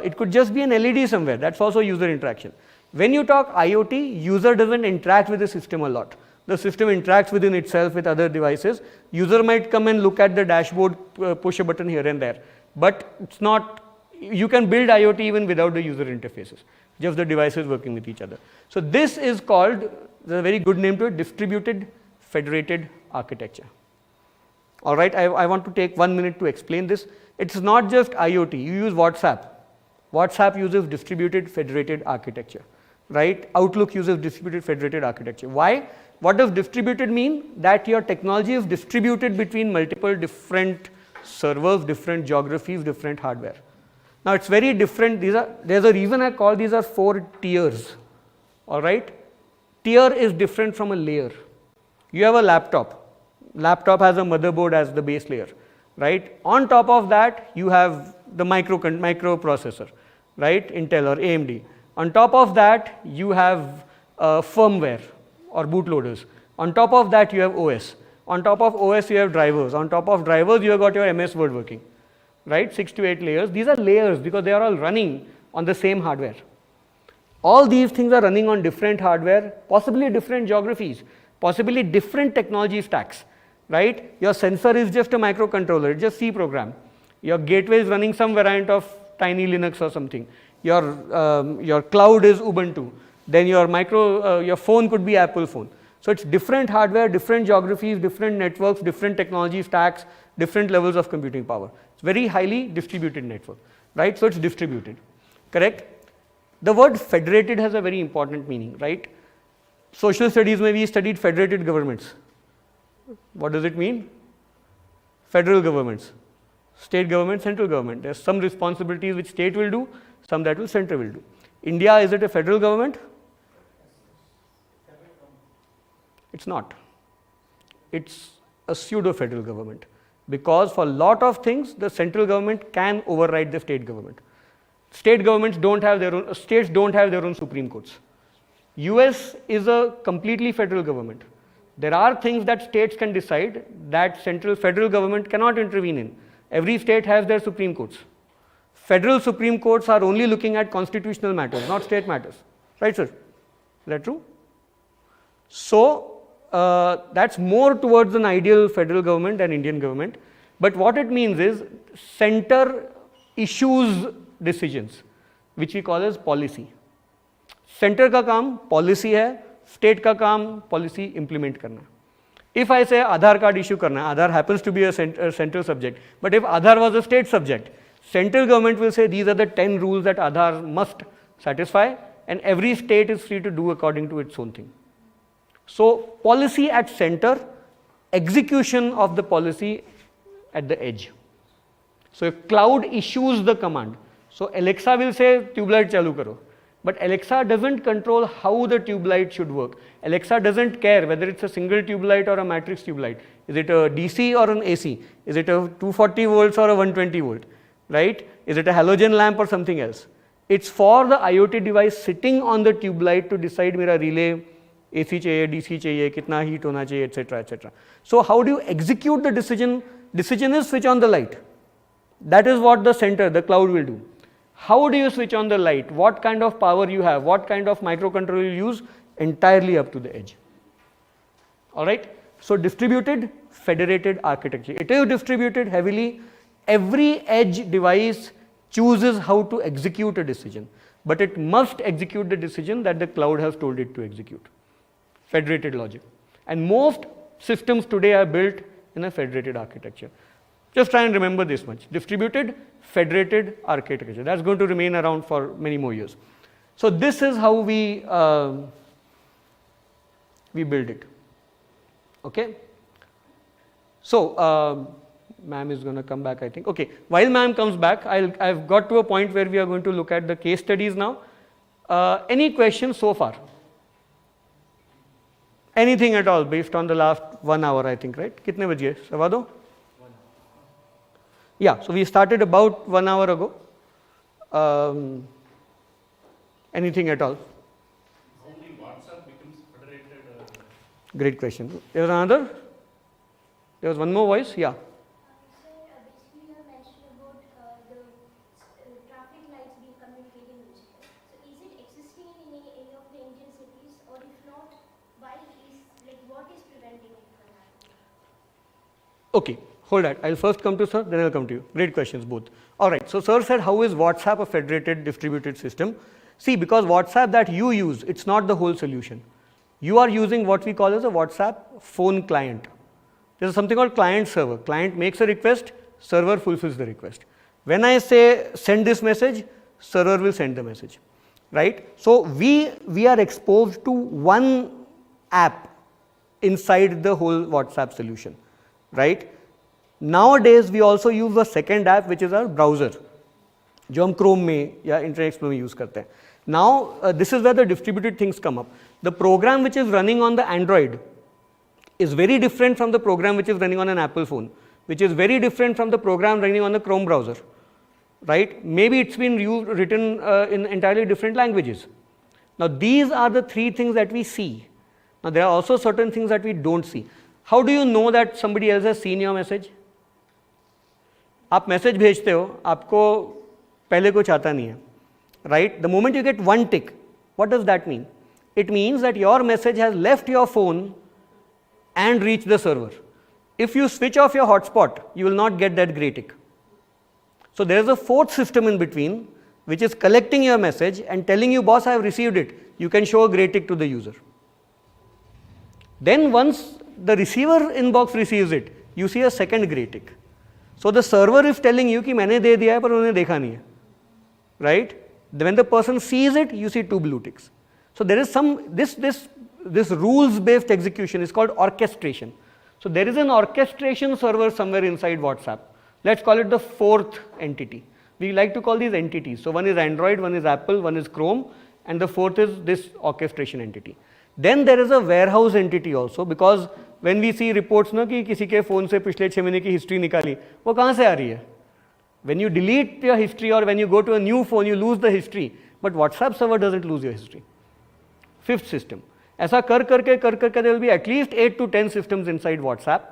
it could just be an LED somewhere. That's also user interaction. When you talk IoT, user doesn't interact with the system a lot. The system interacts within itself with other devices. User might come and look at the dashboard, push a button here and there. But it's not, you can build IoT even without the user interfaces, just the devices working with each other. So this is called, there's a very good name to it, distributed federated architecture. All right, I want to take 1 minute to explain this. It's not just IoT, you use WhatsApp. WhatsApp uses distributed federated architecture, right? Outlook uses distributed federated architecture. Why? What does distributed mean? That your technology is distributed between multiple different servers, different geographies, different hardware. Now it's very different. There's a reason I call these as 4 tiers. All right? Tier is different from a layer. You have a laptop. Laptop has a motherboard as the base layer, right? On top of that, you have the microprocessor, right? Intel or AMD. On top of that, you have firmware or bootloaders. On top of that, you have OS. On top of OS, you have drivers. On top of drivers, you have got your MS Word working, right? 6 to 8 layers. These are layers because they are all running on the same hardware. All these things are running on different hardware, possibly different geographies, possibly different technology stacks, right? Your sensor is just a microcontroller, it's just C program. Your gateway is running some variant of tiny Linux or something. Your cloud is Ubuntu. Then your phone could be Apple phone. So it's different hardware, different geographies, different networks, different technology stacks, different levels of computing power. It's very highly distributed network, right? So it's distributed, correct? The word federated has a very important meaning, right? Social studies, maybe we studied federated governments. What does it mean? Federal governments, state government, central government. There's some responsibilities which state will do, some that will center will do. India, is it a federal government? It's not. It's a pseudo-federal government, because for a lot of things, the central government can override the state government. State governments don't have their own, states don't have their own Supreme Courts. US is a completely federal government. There are things that states can decide that federal government cannot intervene in. Every state has their Supreme Courts. Federal Supreme Courts are only looking at constitutional matters, not state matters. Right, sir? Is that true? So, that's more towards an ideal federal government than Indian government. But what it means is, center issues decisions, which we call as policy. Center का काम policy है, state का काम policy implement करना. If I say Aadhaar card issue करना, Aadhaar happens to be a central subject, but if Aadhaar was a state subject, central government will say these are the 10 rules that Aadhaar must satisfy, and every state is free to do according to its own thing. So policy at center, execution of the policy at the edge. So if cloud issues the command, so Alexa will say tube light chalu karo. But Alexa doesn't control how the tube light should work. Alexa doesn't care whether it's a single tube light or a matrix tube light. Is it a DC or an AC? Is it a 240 volts or a 120 volt? Right? Is it a halogen lamp or something else? It's for the IoT device sitting on the tube light to decide mera relay AC chahiye, DC chahiye, kitna heat hona chahiye, etc., etc. So how do you execute the decision? Decision is switch on the light. That is what the center, the cloud will do. How do you switch on the light? What kind of power you have? What kind of microcontroller you use? Entirely up to the edge. All right. So distributed federated architecture. It is distributed heavily. Every edge device chooses how to execute a decision, but it must execute the decision that the cloud has told it to execute. Federated logic. And most systems today are built in a federated architecture. Just try and remember this much. Distributed federated architecture. That's going to remain around for many more years. So this is how we we build it. Okay. So, ma'am is going to come back, I think. Okay, while ma'am comes back, I've got to a point where we are going to look at the case studies now. Any questions so far? Anything at all based on the last 1 hour, I think, right? Kitne baje? Sawa do? Yeah, so we started about 1 hour ago. Anything at all? Only WhatsApp becomes federated. Great question. There was another? There was one more voice? Yeah. Basically you have mentioned about the traffic lights being communicating with each other. So is it existing in any of the Indian cities, or if not, why is, like, what is preventing it from happening? Okay, hold that. I'll first come to sir, then I'll come to you. Great questions both. Alright, so sir said, how is WhatsApp a federated distributed system? See, because WhatsApp that you use, it's not the whole solution. You are using what we call as a WhatsApp phone client. There is something called client server. Client makes a request, server fulfills the request. When I say send this message, server will send the message, right? So we are exposed to one app inside the whole WhatsApp solution, right? Nowadays we also use a second app, which is our browser, जो हम Chrome में या Internet Explorer में use करते हैं. Now this is where the distributed things come up. The program which is running on the Android is very different from the program which is running on an Apple phone, which is very different from the program running on the Chrome browser, right? Maybe it's been written in entirely different languages. Now these are the three things that we see. Now there are also certain things that we don't see. How do you know that somebody else has seen your message? आप message भेजते हो, आपको पहले कुछ आता नहीं है, right? The moment you get one tick, what does that mean? It means that your message has left your phone and reached the server. If you switch off your hotspot, you will not get that gray tick. So there is a fourth system in between, which is collecting your message and telling you, boss, I have received it. You can show a gray tick to the user. Then once the receiver inbox receives it, you see a second gray tick. So the server is telling you कि मैंने दे दिया है पर उन्होंने देखा नहीं है, right? When the person sees it, you see two blue ticks. So there is some this rules-based execution is called orchestration. So there is an orchestration server somewhere inside WhatsApp. Let's call it the fourth entity. We like to call these entities. So one is Android, one is Apple, one is Chrome, and the fourth is this orchestration entity. Then there is a warehouse entity also, because when we see reports ना कि किसी के phone से पिछले 6 महीने की history निकाली, वो कहाँ से आ रही है? When you delete your history or when you go to a new phone, you lose the history. But WhatsApp server doesn't lose your history. Fifth system. ऐसा कर करके there will be at least 8 to 10 systems inside WhatsApp.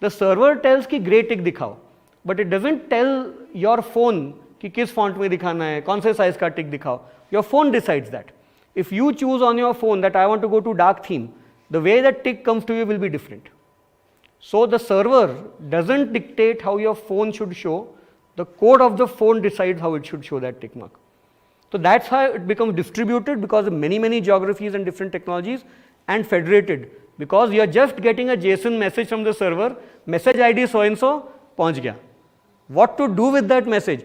The server tells कि grey tick दिखाओ, but it doesn't tell your phone कि किस font में दिखाना है, कौन से size का tick दिखाओ. Your phone decides that. If you choose on your phone that I want to go to dark theme, the way that tick comes to you will be different. So the server doesn't dictate how your phone should show. The code of the phone decides how it should show that tick mark. So that's how it becomes distributed, because of many geographies and different technologies, and federated, because you are just getting a JSON message from the server, message ID so and so, पहुंच गया. What to do with that message?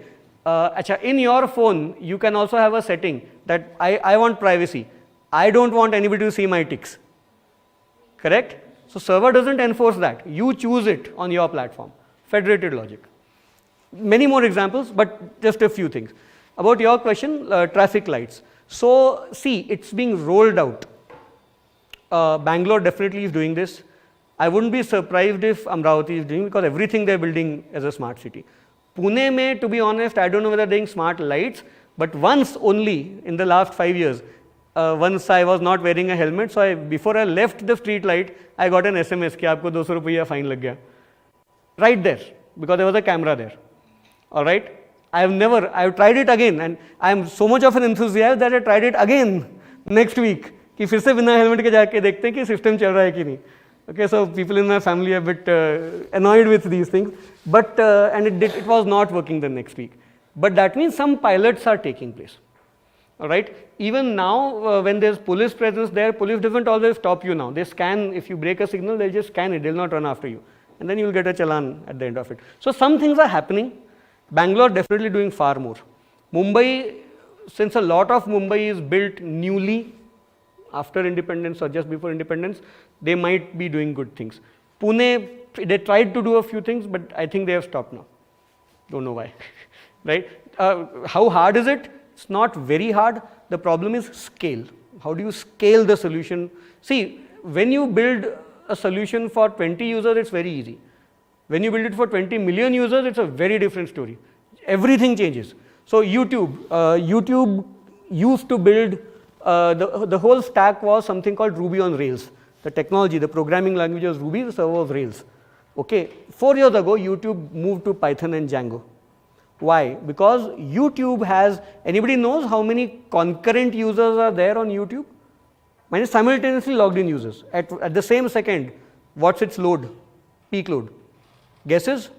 In your phone, you can also have a setting that I want privacy. I don't want anybody to see my ticks. Correct? So server doesn't enforce that. You choose it on your platform. Federated logic. Many more examples, but just a few things. About your question, traffic lights. So see, it's being rolled out. Bangalore definitely is doing this. I wouldn't be surprised if Amravati is doing, because everything they're building as a smart city. Pune mein, to be honest, I don't know whether they're doing smart lights, but once only in the last 5 years, once I was not wearing a helmet, so before I left the street light, I got an SMS कि आपको 200 रुपया fine लग गया. Right there, because there was a camera there. Alright? I've tried it again, and I am so much of an enthusiast that I tried it again next week. कि फिर से बिना helmet के जाके देखते हैं कि system चल रहा है कि नहीं. Okay, so people in my family are a bit annoyed with these things, but and it was not working the next week. But that means some pilots are taking place. All right. Even now, when there's police presence there, police doesn't always stop you now. They scan. If you break a signal, they'll just scan it. They'll not run after you, and then you'll get a challan at the end of it. So some things are happening. Bangalore definitely doing far more. Mumbai, since a lot of Mumbai is built newly, after independence or just before independence, they might be doing good things. Pune, they tried to do a few things, but I think they have stopped now. Don't know why, right? How hard is it? It's not very hard. The problem is scale. How do you scale the solution? See, when you build a solution for 20 users, it's very easy. When you build it for 20 million users, it's a very different story. Everything changes. So YouTube used to build, the whole stack was something called Ruby on Rails. The technology, the programming language was Ruby, the server was Rails. Okay, 4 years ago, YouTube moved to Python and Django. Why? Because YouTube has, anybody knows how many concurrent users are there on YouTube? Mine simultaneously logged in users. At the same second, what's its load, peak load? Guesses?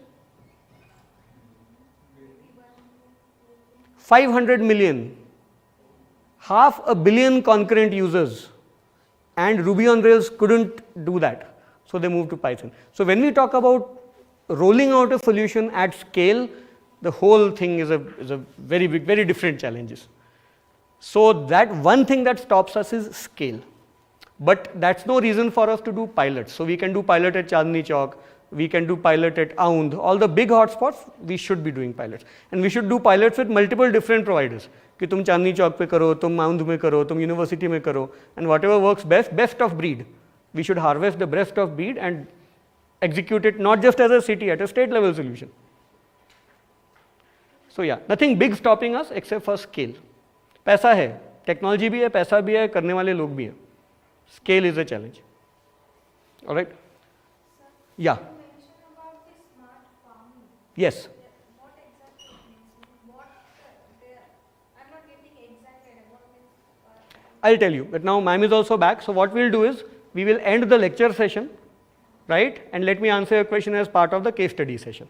500 million. 500 million concurrent users. And Ruby on Rails couldn't do that. So they moved to Python. So when we talk about rolling out a solution at scale, the whole thing is a very big, very different challenges. So that one thing that stops us is scale. But that's no reason for us to do pilots. So we can do pilot at Chandni Chowk, we can do pilot at Aund, all the big hotspots, we should be doing pilots. And we should do pilots with multiple different providers. कि तुम चांदनी चौक पे करो, तुम आउंध में करो, तुम university में करो, and whatever works best of breed. We should harvest the best of breed and execute it not just as a city, at a state level solution. So yeah, nothing big stopping us except for scale. पैसा है, technology भी है, पैसा भी है, करने वाले लोग भी हैं. Scale is a challenge. All right? Yeah. You mentioned about the smart farming. Yes. What exactly it means? I'm not getting exactly what is. I'll tell you. But now ma'am is also back. So what we'll do is we will end the lecture session, right? And let me answer your question as part of the case study session.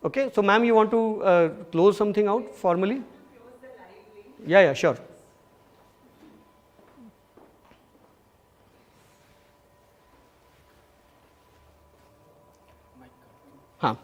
Okay. So ma'am, you want to close something out formally? Close the live link. Yeah, sure. हाँ.